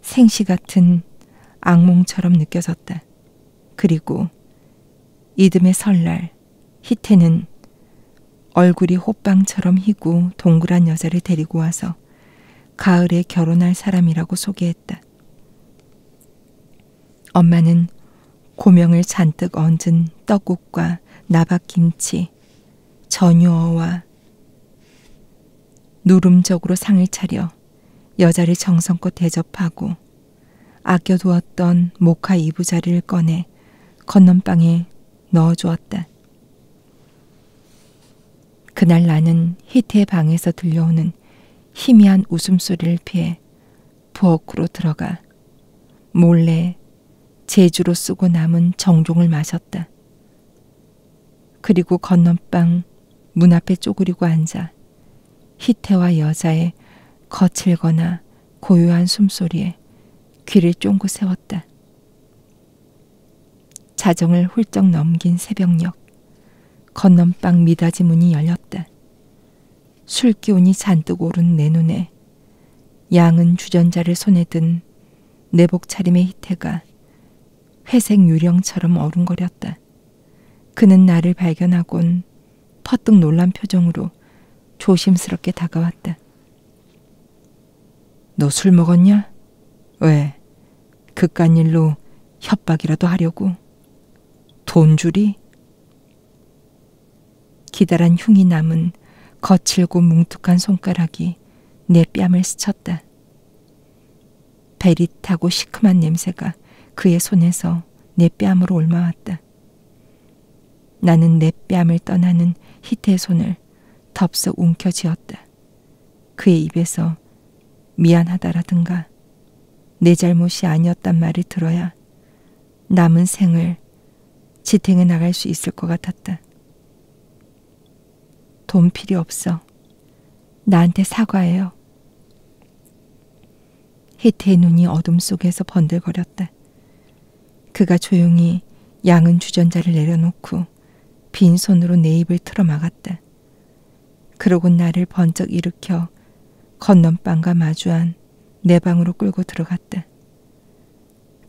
생시 같은 악몽처럼 느껴졌다. 그리고 이듬해 설날 희태는 얼굴이 호빵처럼 희고 동그란 여자를 데리고 와서 가을에 결혼할 사람이라고 소개했다. 엄마는 고명을 잔뜩 얹은 떡국과 나박김치, 전유어와 누름적으로 상을 차려 여자를 정성껏 대접하고 아껴두었던 모카 이부자리를 꺼내 건넌방에 넣어주었다. 그날 나는 희태의 방에서 들려오는 희미한 웃음소리를 피해 부엌으로 들어가 몰래 제주로 쓰고 남은 정종을 마셨다. 그리고 건넌방 문 앞에 쪼그리고 앉아 희태와 여자의 거칠거나 고요한 숨소리에 귀를 쫑긋 세웠다. 자정을 훌쩍 넘긴 새벽녘 건넌방 미닫이 문이 열렸다. 술기운이 잔뜩 오른 내 눈에 양은 주전자를 손에 든 내복 차림의 희태가 회색 유령처럼 어른거렸다. 그는 나를 발견하곤 퍼뜩 놀란 표정으로 조심스럽게 다가왔다. 너 술 먹었냐? 왜? 그깟 일로 협박이라도 하려고? 돈 주리? 기다란 흉이 남은 거칠고 뭉툭한 손가락이 내 뺨을 스쳤다. 베릿하고 시큼한 냄새가 그의 손에서 내 뺨으로 옮아왔다. 나는 내 뺨을 떠나는 히테의 손을 덥석 움켜쥐었다. 그의 입에서 미안하다라든가 내 잘못이 아니었단 말을 들어야 남은 생을 지탱해 나갈 수 있을 것 같았다. 돈 필요 없어. 나한테 사과해요. 히테의 눈이 어둠 속에서 번들거렸다. 그가 조용히 양은 주전자를 내려놓고 빈손으로 내 입을 틀어막았다. 그러곤 나를 번쩍 일으켜 건넌방과 마주한 내 방으로 끌고 들어갔다.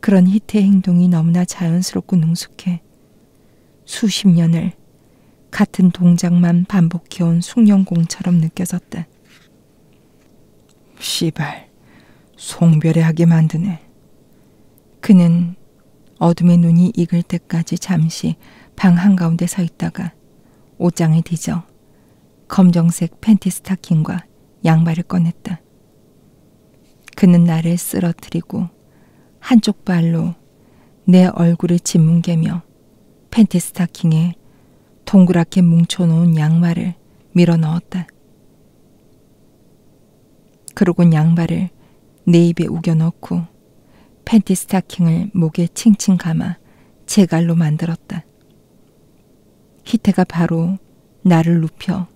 그런 히테의 행동이 너무나 자연스럽고 능숙해 수십 년을 같은 동작만 반복해온 숙련공처럼 느껴졌다. 씨발, 송별회하게 만드네. 그는 어둠의 눈이 익을 때까지 잠시 방 한가운데 서 있다가 옷장을 뒤져 검정색 팬티 스타킹과 양말을 꺼냈다. 그는 나를 쓰러뜨리고 한쪽 발로 내 얼굴을 짓뭉개며 팬티 스타킹에 동그랗게 뭉쳐놓은 양말을 밀어 넣었다. 그러곤 양말을 내 입에 우겨 넣고 팬티 스타킹을 목에 칭칭 감아 제갈로 만들었다. 히테가 바로 나를 눕혀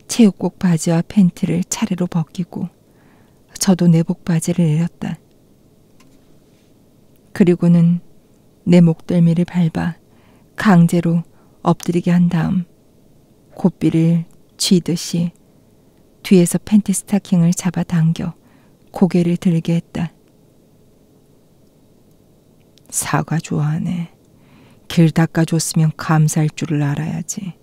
체육복 바지와 팬티를 차례로 벗기고 저도 내복 바지를 내렸다. 그리고는 내 목덜미를 밟아 강제로 엎드리게 한 다음 고삐를 쥐듯이 뒤에서 팬티 스타킹을 잡아당겨 고개를 들게 했다. 사과 좋아하네. 길 닦아줬으면 감사할 줄을 알아야지.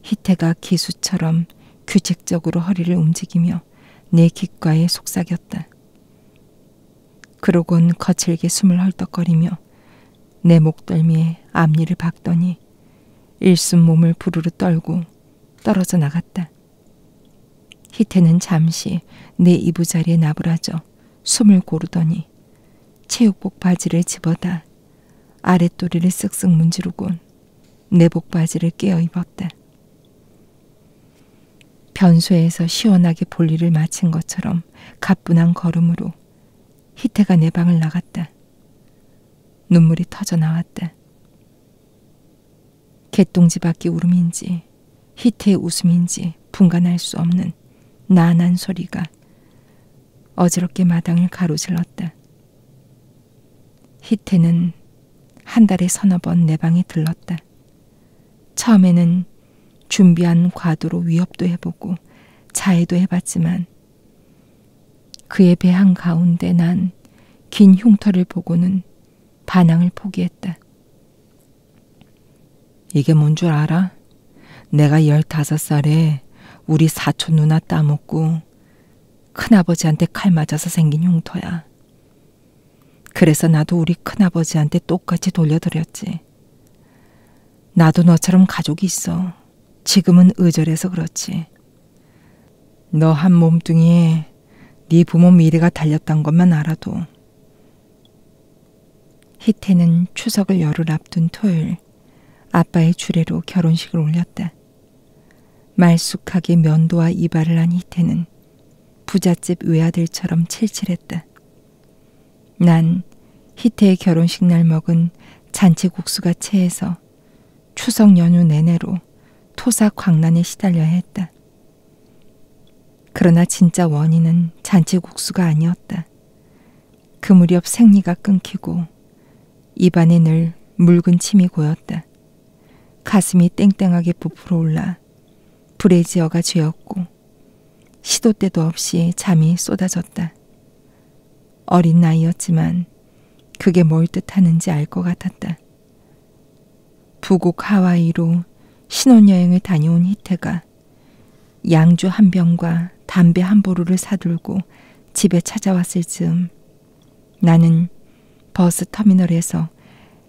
히테가 기수처럼 규칙적으로 허리를 움직이며 내 귓가에 속삭였다. 그러곤 거칠게 숨을 헐떡거리며 내 목덜미에 앞니를 박더니 일순 몸을 부르르 떨고 떨어져 나갔다. 히테는 잠시 내 이부자리에 나부라져 숨을 고르더니 체육복 바지를 집어다 아랫도리를 쓱쓱 문지르곤 내복 바지를 깨어 입었다. 변소에서 시원하게 볼일을 마친 것처럼 가뿐한 걸음으로 히테가 내 방을 나갔다. 눈물이 터져 나왔다. 개똥지 밖의 울음인지 히테의 웃음인지 분간할 수 없는 나난 소리가 어지럽게 마당을 가로질렀다. 히테는 한 달에 서너 번 내 방에 들렀다. 처음에는 준비한 과도로 위협도 해보고 자해도 해봤지만 그의 배 한가운데 난 긴 흉터를 보고는 반항을 포기했다. 이게 뭔 줄 알아? 내가 15살에 우리 사촌 누나 따먹고 큰아버지한테 칼 맞아서 생긴 흉터야. 그래서 나도 우리 큰아버지한테 똑같이 돌려드렸지. 나도 너처럼 가족이 있어. 지금은 의절해서 그렇지. 너 한 몸뚱이에 네 부모 미래가 달렸단 것만 알아도. 히테는 추석을 열흘 앞둔 토요일 아빠의 주례로 결혼식을 올렸다. 말쑥하게 면도와 이발을 한 히테는 부잣집 외아들처럼 칠칠했다. 난 히테의 결혼식 날 먹은 잔치국수가 체해서 추석 연휴 내내로 토사광난에 시달려야 했다. 그러나 진짜 원인은 잔치국수가 아니었다. 그 무렵 생리가 끊기고 입안에 늘 묽은 침이 고였다. 가슴이 땡땡하게 부풀어 올라 브래지어가 쥐었고 시도 때도 없이 잠이 쏟아졌다. 어린 나이였지만 그게 뭘 뜻하는지 알 것 같았다. 부곡 하와이로 신혼여행을 다녀온 히테가 양주 한 병과 담배 한 보루를 사들고 집에 찾아왔을 즈음 나는 버스 터미널에서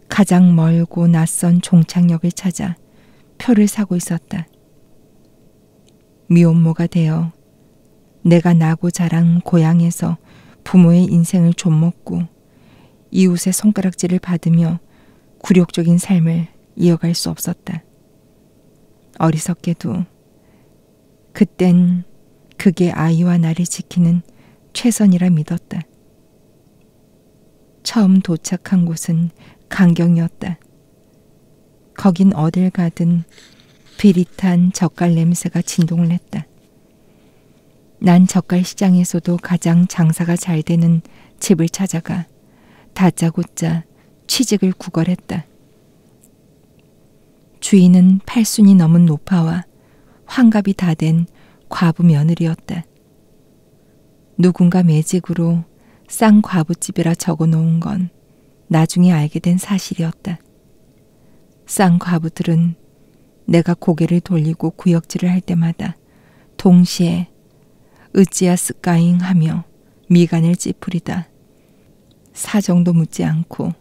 가장 멀고 낯선 종착역을 찾아 표를 사고 있었다. 미혼모가 되어 내가 나고 자란 고향에서 부모의 인생을 좀먹고 이웃의 손가락질을 받으며 굴욕적인 삶을 이어갈 수 없었다. 어리석게도 그땐 그게 아이와 나를 지키는 최선이라 믿었다. 처음 도착한 곳은 강경이었다. 거긴 어딜 가든 비릿한 젓갈 냄새가 진동을 했다. 난 젓갈 시장에서도 가장 장사가 잘 되는 집을 찾아가 다짜고짜 취직을 구걸했다. 주인은 8순이 넘은 노파와 환갑이 다 된 과부 며느리였다. 누군가 매직으로 쌍과부집이라 적어놓은 건 나중에 알게 된 사실이었다. 쌍과부들은 내가 고개를 돌리고 구역질을 할 때마다 동시에 으찌아스까잉 하며 미간을 찌푸리다 사정도 묻지 않고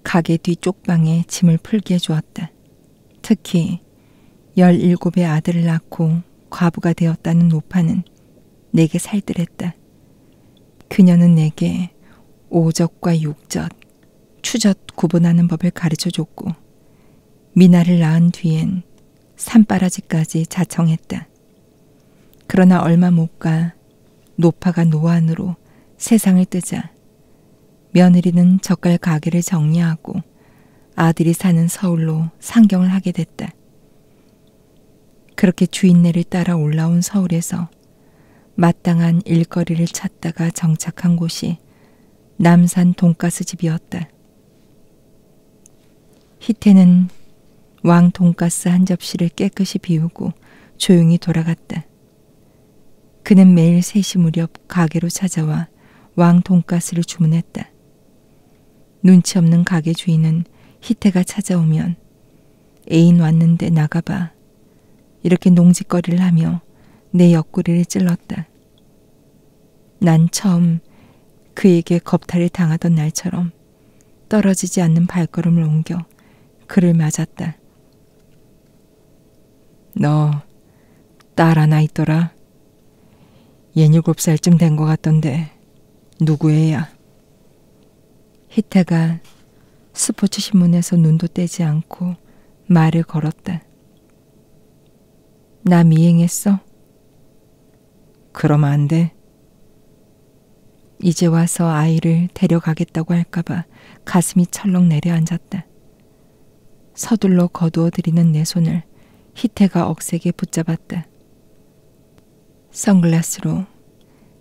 가게 뒤 쪽방에 짐을 풀게 해주었다. 특히 17의 아들을 낳고 과부가 되었다는 노파는 내게 살뜰했다. 그녀는 내게 오젓과 육젓, 추젓 구분하는 법을 가르쳐줬고 미나를 낳은 뒤엔 산바라지까지 자청했다. 그러나 얼마 못 가 노파가 노안으로 세상을 뜨자 며느리는 젓갈 가게를 정리하고 아들이 사는 서울로 상경을 하게 됐다. 그렇게 주인네를 따라 올라온 서울에서 마땅한 일거리를 찾다가 정착한 곳이 남산 돈가스 집이었다. 희태는 왕 돈가스 한 접시를 깨끗이 비우고 조용히 돌아갔다. 그는 매일 3시 무렵 가게로 찾아와 왕 돈가스를 주문했다. 눈치 없는 가게 주인은 희태가 찾아오면 애인 왔는데 나가봐 이렇게 농짓거리를 하며 내 옆구리를 찔렀다. 난 처음 그에게 겁탈을 당하던 날처럼 떨어지지 않는 발걸음을 옮겨 그를 맞았다. 너 딸 하나 있더라? 67살쯤 된 것 같던데 누구 애야? 희태가 스포츠 신문에서 눈도 떼지 않고 말을 걸었다. 나 미행했어? 그러면 안 돼. 이제 와서 아이를 데려가겠다고 할까봐 가슴이 철렁 내려앉았다. 서둘러 거두어들이는 내 손을 희태가 억세게 붙잡았다. 선글라스로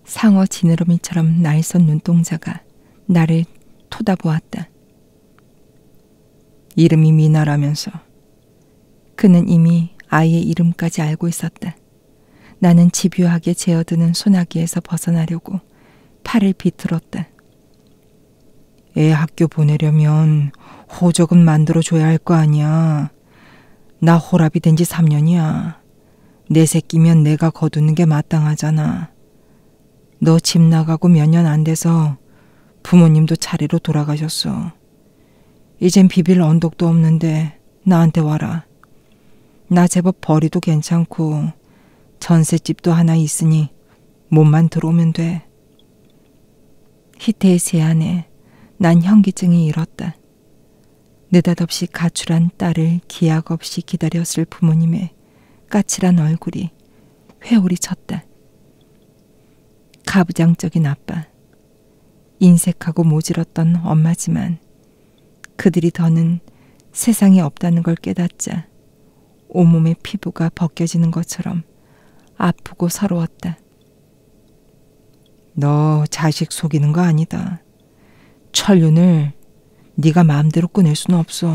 상어 지느러미처럼 날선 눈동자가 나를 토다보았다. 이름이 미나라면서. 그는 이미 아이의 이름까지 알고 있었다. 나는 집요하게 제어드는 소나기에서 벗어나려고 팔을 비틀었다. 애 학교 보내려면 호적은 만들어줘야 할 거 아니야. 나 호랍이 된 지 3년이야. 내 새끼면 내가 거두는 게 마땅하잖아. 너 집 나가고 몇 년 안 돼서 부모님도 차례로 돌아가셨어. 이젠 비빌 언덕도 없는데 나한테 와라. 나 제법 벌이도 괜찮고 전셋집도 하나 있으니 몸만 들어오면 돼. 희태의 제안에 난 현기증이 일었다. 느닷없이 가출한 딸을 기약 없이 기다렸을 부모님의 까칠한 얼굴이 회오리 쳤다. 가부장적인 아빠, 인색하고 모질었던 엄마지만 그들이 더는 세상에 없다는 걸 깨닫자 온몸의 피부가 벗겨지는 것처럼 아프고 서러웠다. 너 자식 속이는 거 아니다. 천륜을 네가 마음대로 꺼낼 수는 없어.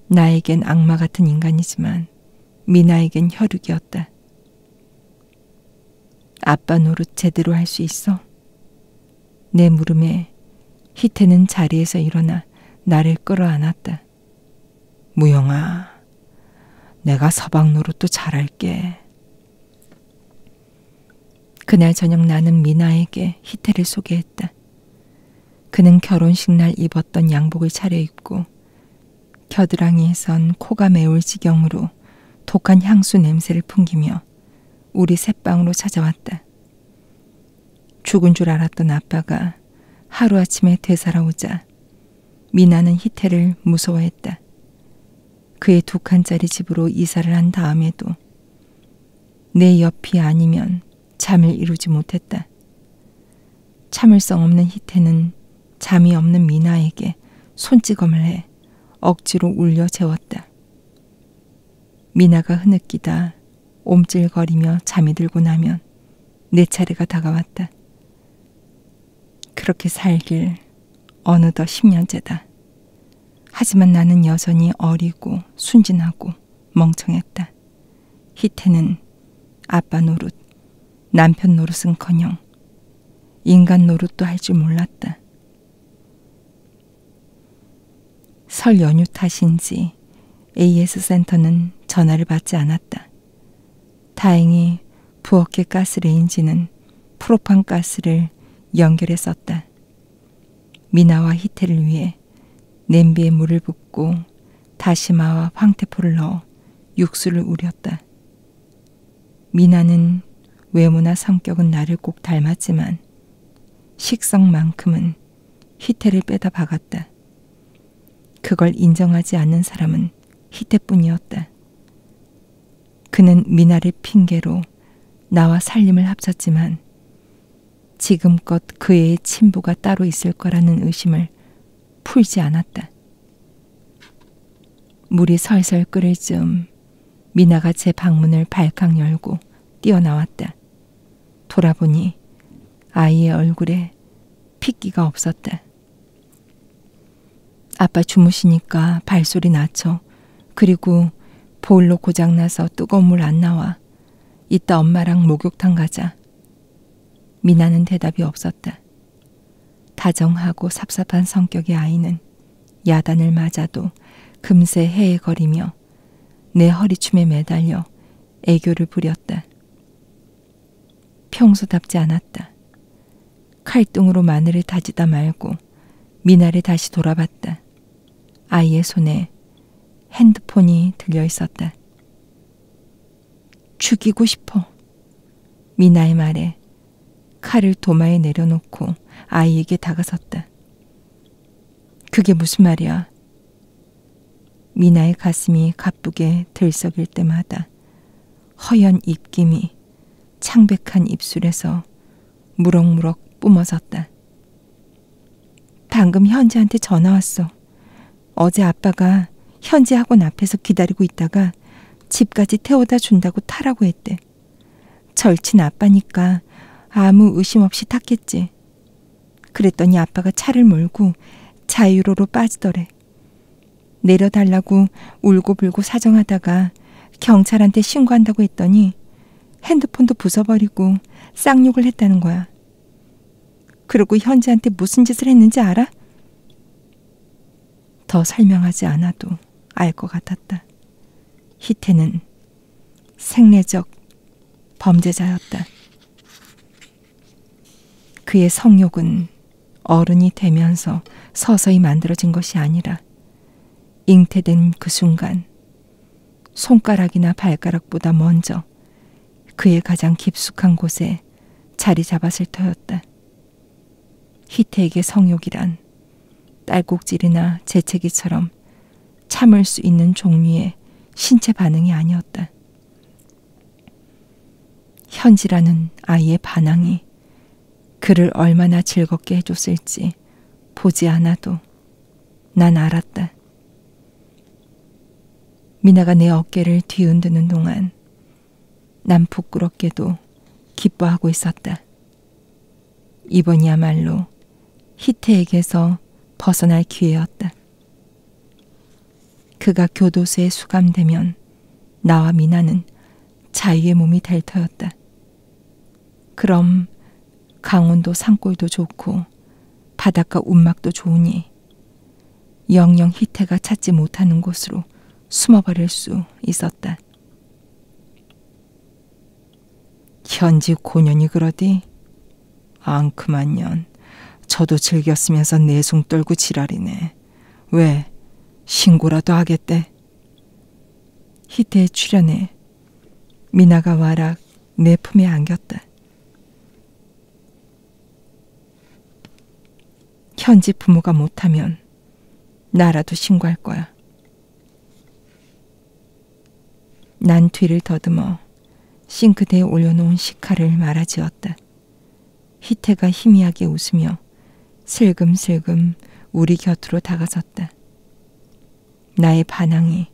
나에겐 악마 같은 인간이지만 미나에겐 혈육이었다. 아빠 노릇 제대로 할 수 있어? 내 물음에 희태는 자리에서 일어나 나를 끌어안았다. 무영아, 내가 서방 노릇도 잘할게. 그날 저녁 나는 미나에게 희태를 소개했다. 그는 결혼식 날 입었던 양복을 차려입고 겨드랑이에선 코가 메울 지경으로 독한 향수 냄새를 풍기며 우리 셋방으로 찾아왔다. 죽은 줄 알았던 아빠가 하루아침에 되살아오자 미나는 희태를 무서워했다. 그의 2칸짜리 집으로 이사를 한 다음에도 내 옆이 아니면 잠을 이루지 못했다. 참을성 없는 희태는 잠이 없는 미나에게 손찌검을 해 억지로 울려 재웠다. 미나가 흐느끼다 옴찔거리며 잠이 들고 나면 내 차례가 다가왔다. 그렇게 살길 어느덧 10년째다. 하지만 나는 여전히 어리고 순진하고 멍청했다. 희태는 아빠 노릇, 남편 노릇은커녕 인간 노릇도 할 줄 몰랐다. 설 연휴 탓인지 AS 센터는 전화를 받지 않았다. 다행히 부엌의 가스레인지는 프로판 가스를 연결했었다. 미나와 희태를 위해 냄비에 물을 붓고 다시마와 황태포를 넣어 육수를 우렸다. 미나는 외모나 성격은 나를 꼭 닮았지만 식성만큼은 희태를 빼다 박았다. 그걸 인정하지 않는 사람은 희태뿐이었다. 그는 미나를 핑계로 나와 살림을 합쳤지만 지금껏 그 애의 친부가 따로 있을 거라는 의심을 풀지 않았다. 물이 설설 끓을 즈음 미나가 제 방문을 발칵 열고 뛰어나왔다. 돌아보니 아이의 얼굴에 핏기가 없었다. 아빠 주무시니까 발소리 낮춰. 그리고 보일러 고장나서 뜨거운 물 안 나와. 이따 엄마랑 목욕탕 가자. 미나는 대답이 없었다. 다정하고 삽삽한 성격의 아이는 야단을 맞아도 금세 헤헤거리며 내 허리춤에 매달려 애교를 부렸다. 평소답지 않았다. 칼등으로 마늘을 다지다 말고 미나를 다시 돌아봤다. 아이의 손에 핸드폰이 들려 있었다. 죽이고 싶어. 미나의 말에 칼을 도마에 내려놓고 아이에게 다가섰다. 그게 무슨 말이야? 미나의 가슴이 가쁘게 들썩일 때마다 허연 입김이 창백한 입술에서 무럭무럭 뿜어졌다. 방금 현지한테 전화 왔어. 어제 아빠가 현지 학원 앞에서 기다리고 있다가 집까지 태워다 준다고 타라고 했대. 절친 아빠니까 아무 의심 없이 탔겠지. 그랬더니 아빠가 차를 몰고 자유로로 빠지더래. 내려달라고 울고불고 사정하다가 경찰한테 신고한다고 했더니 핸드폰도 부숴버리고 쌍욕을 했다는 거야. 그리고 현지한테 무슨 짓을 했는지 알아? 더 설명하지 않아도 알 것 같았다. 희태는 생례적 범죄자였다. 그의 성욕은 어른이 되면서 서서히 만들어진 것이 아니라 잉태된 그 순간 손가락이나 발가락보다 먼저 그의 가장 깊숙한 곳에 자리 잡았을 터였다. 희태에게 성욕이란 딸꾹질이나 재채기처럼 참을 수 있는 종류의 신체 반응이 아니었다. 현지라는 아이의 반항이 그를 얼마나 즐겁게 해줬을지 보지 않아도 난 알았다. 미나가 내 어깨를 뒤흔드는 동안 난 부끄럽게도 기뻐하고 있었다. 이번이야말로 희태에게서 벗어날 기회였다. 그가 교도소에 수감되면 나와 미나는 자유의 몸이 될 터였다. 그럼 강원도 산골도 좋고 바닷가 운막도 좋으니 영영 희태가 찾지 못하는 곳으로 숨어버릴 수 있었다. 현지 고년이 그러디? 앙큼한 년. 저도 즐겼으면서 내숭 떨고 지랄이네. 왜? 신고라도 하겠대? 희태의 출연에 미나가 와락 내 품에 안겼다. 현지 부모가 못하면 나라도 신고할 거야. 난 뒤를 더듬어 싱크대에 올려놓은 식칼을 말아지었다. 희태가 희미하게 웃으며 슬금슬금 우리 곁으로 다가섰다. 나의 반항이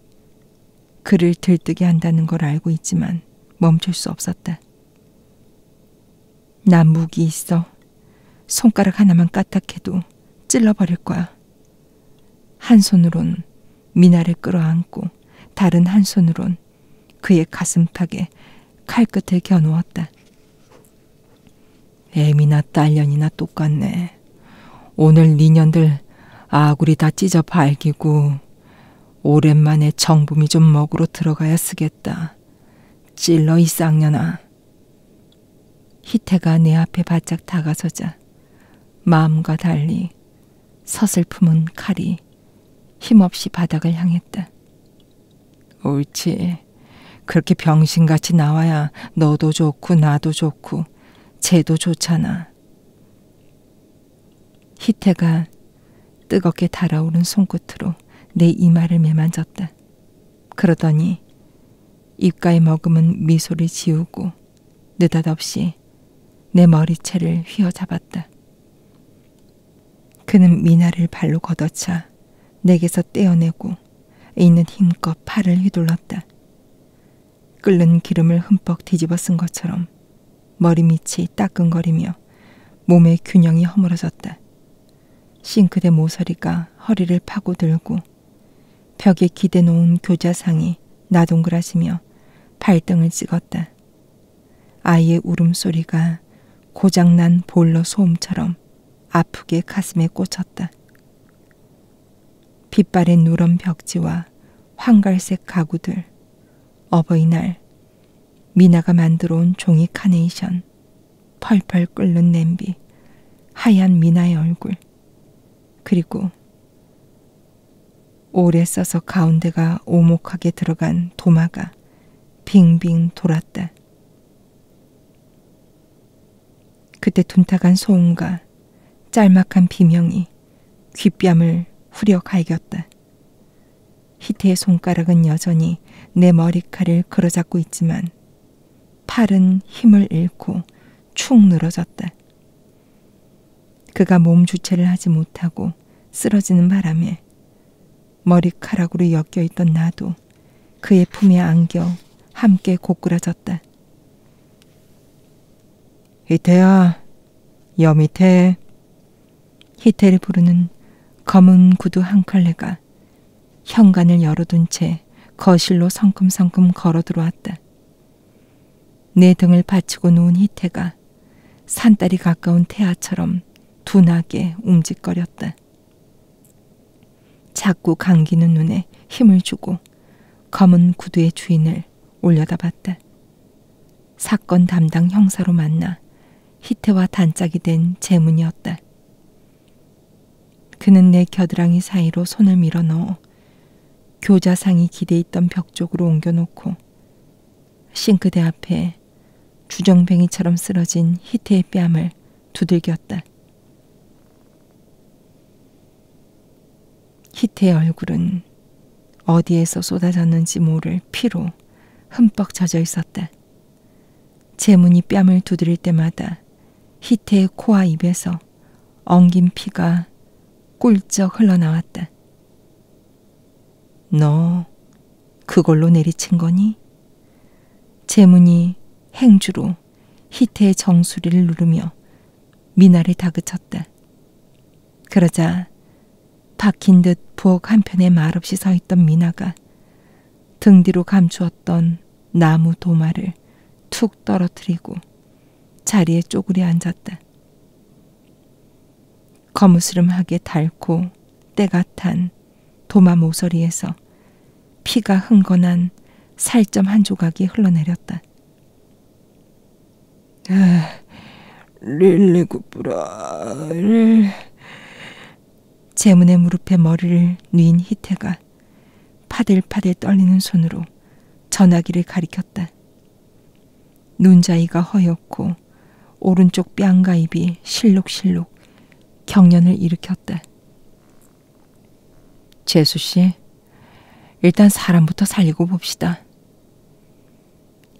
그를 들뜨게 한다는 걸 알고 있지만 멈출 수 없었다. 나 무기 있어. 손가락 하나만 까딱해도 찔러버릴 거야. 한 손으론 미나를 끌어안고 다른 한 손으론 그의 가슴팍에 칼끝을 겨누었다. 애미나 딸년이나 똑같네. 오늘 니년들 아구리 다 찢어 발기고 오랜만에 정부미 좀 먹으러 들어가야 쓰겠다. 찔러 이 쌍년아. 희태가 내 앞에 바짝 다가서자 마음과 달리 서슬픔은 칼이 힘없이 바닥을 향했다. 옳지. 그렇게 병신같이 나와야 너도 좋고 나도 좋고 쟤도 좋잖아. 희태가 뜨겁게 달아오른 손끝으로 내 이마를 매만졌다. 그러더니 입가에 머금은 미소를 지우고 느닷없이 내 머리채를 휘어잡았다. 그는 미나를 발로 걷어차 내게서 떼어내고 있는 힘껏 팔을 휘둘렀다. 끓는 기름을 흠뻑 뒤집어 쓴 것처럼 머리밑이 따끔거리며 몸의 균형이 허물어졌다. 싱크대 모서리가 허리를 파고들고 벽에 기대놓은 교자상이 나동그라지며 발등을 찍었다. 아이의 울음소리가 고장난 보일러 소음처럼 아프게 가슴에 꽂혔다. 빛바랜 누런 벽지와 황갈색 가구들, 어버이날, 미나가 만들어 온 종이 카네이션, 펄펄 끓는 냄비, 하얀 미나의 얼굴, 그리고 오래 써서 가운데가 오목하게 들어간 도마가 빙빙 돌았다. 그때 둔탁한 소음과 짤막한 비명이 귓뺨을 후려 갈겼다. 희태의 손가락은 여전히 내 머리칼을 걸어잡고 있지만 팔은 힘을 잃고 축 늘어졌다. 그가 몸 주체를 하지 못하고 쓰러지는 바람에 머리카락으로 엮여있던 나도 그의 품에 안겨 함께 고꾸라졌다. 희태야, 여미태. 희태를 부르는 검은 구두 한 컬레가 현관을 열어둔 채 거실로 성큼성큼 걸어 들어왔다. 내 등을 받치고 누운 희태가 산딸이 가까운 태아처럼 둔하게 움직거렸다. 자꾸 감기는 눈에 힘을 주고 검은 구두의 주인을 올려다봤다. 사건 담당 형사로 만나 희태와 단짝이 된 재문이었다. 그는 내 겨드랑이 사이로 손을 밀어 넣어 교자상이 기대있던 벽 쪽으로 옮겨놓고 싱크대 앞에 주정뱅이처럼 쓰러진 희태의 뺨을 두들겼다. 희태의 얼굴은 어디에서 쏟아졌는지 모를 피로 흠뻑 젖어 있었다. 재문이 뺨을 두드릴 때마다 희태의 코와 입에서 엉긴 피가 꿀쩍 흘러나왔다. 너 그걸로 내리친 거니? 재문이 행주로 희태의 정수리를 누르며 미나를 다그쳤다. 그러자 박힌 듯 부엌 한편에 말없이 서 있던 미나가 등 뒤로 감추었던 나무 도마를 툭 떨어뜨리고 자리에 쪼그려 앉았다. 거무스름하게 닳고 때가 탄 도마 모서리에서 피가 흥건한 살점 한 조각이 흘러내렸다. 릴리구뿌라를. 재문의 무릎에 머리를 뉘인 희태가 파들파들 떨리는 손으로 전화기를 가리켰다. 눈자위가 허옇고 오른쪽 뺨가입이 실룩실룩 경련을 일으켰다. 재수 씨, 일단 사람부터 살리고 봅시다.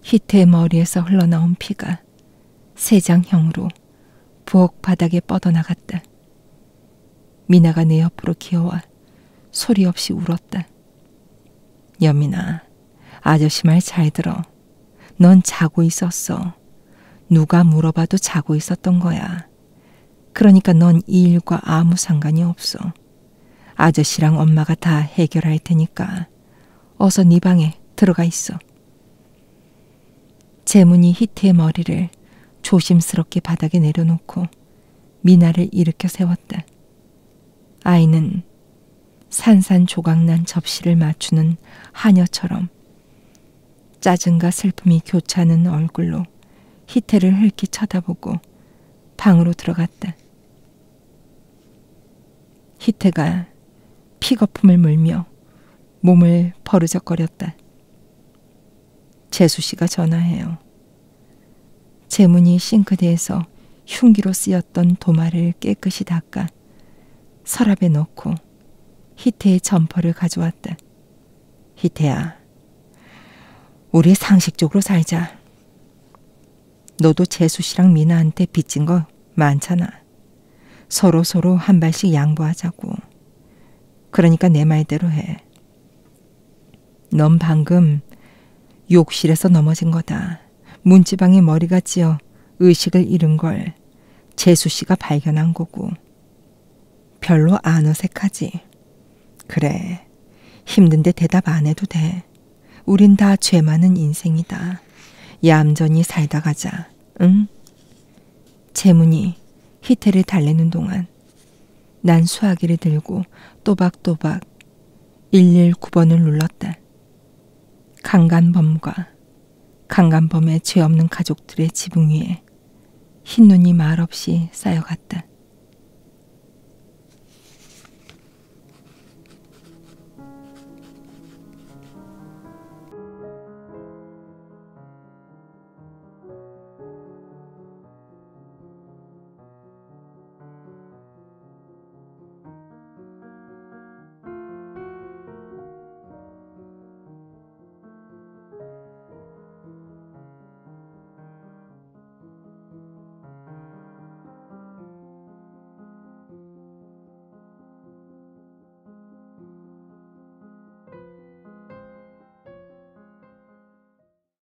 희태의 머리에서 흘러나온 피가 세장형으로 부엌 바닥에 뻗어나갔다. 미나가 내 옆으로 기어와 소리 없이 울었다. 여민아, 아저씨 말 잘 들어. 넌 자고 있었어. 누가 물어봐도 자고 있었던 거야. 그러니까 넌 이 일과 아무 상관이 없어. 아저씨랑 엄마가 다 해결할 테니까 어서 네 방에 들어가 있어. 재문이 희태의 머리를 조심스럽게 바닥에 내려놓고 미나를 일으켜 세웠다. 아이는 산산조각난 접시를 맞추는 하녀처럼 짜증과 슬픔이 교차하는 얼굴로 희태를 흘낏 쳐다보고 방으로 들어갔다. 희태가 피거품을 물며 몸을 버르적거렸다. 재수 씨가 전화해요. 재문이 싱크대에서 흉기로 쓰였던 도마를 깨끗이 닦아 서랍에 넣고 희태의 점퍼를 가져왔다. 희태야, 우리 상식적으로 살자. 너도 재수 씨랑 미나한테 빚진 거 많잖아. 서로 한 발씩 양보하자고. 그러니까 내 말대로 해. 넌 방금 욕실에서 넘어진 거다. 문지방에 머리가 찧어 의식을 잃은 걸 재수 씨가 발견한 거고. 별로 안 어색하지? 그래, 힘든데 대답 안 해도 돼. 우린 다 죄 많은 인생이다. 얌전히 살다 가자, 응? 재문이 희태를 달래는 동안 난 수화기를 들고 또박또박 119번을 눌렀다. 강간범과 강간범의 죄 없는 가족들의 지붕 위에 흰눈이 말없이 쌓여갔다.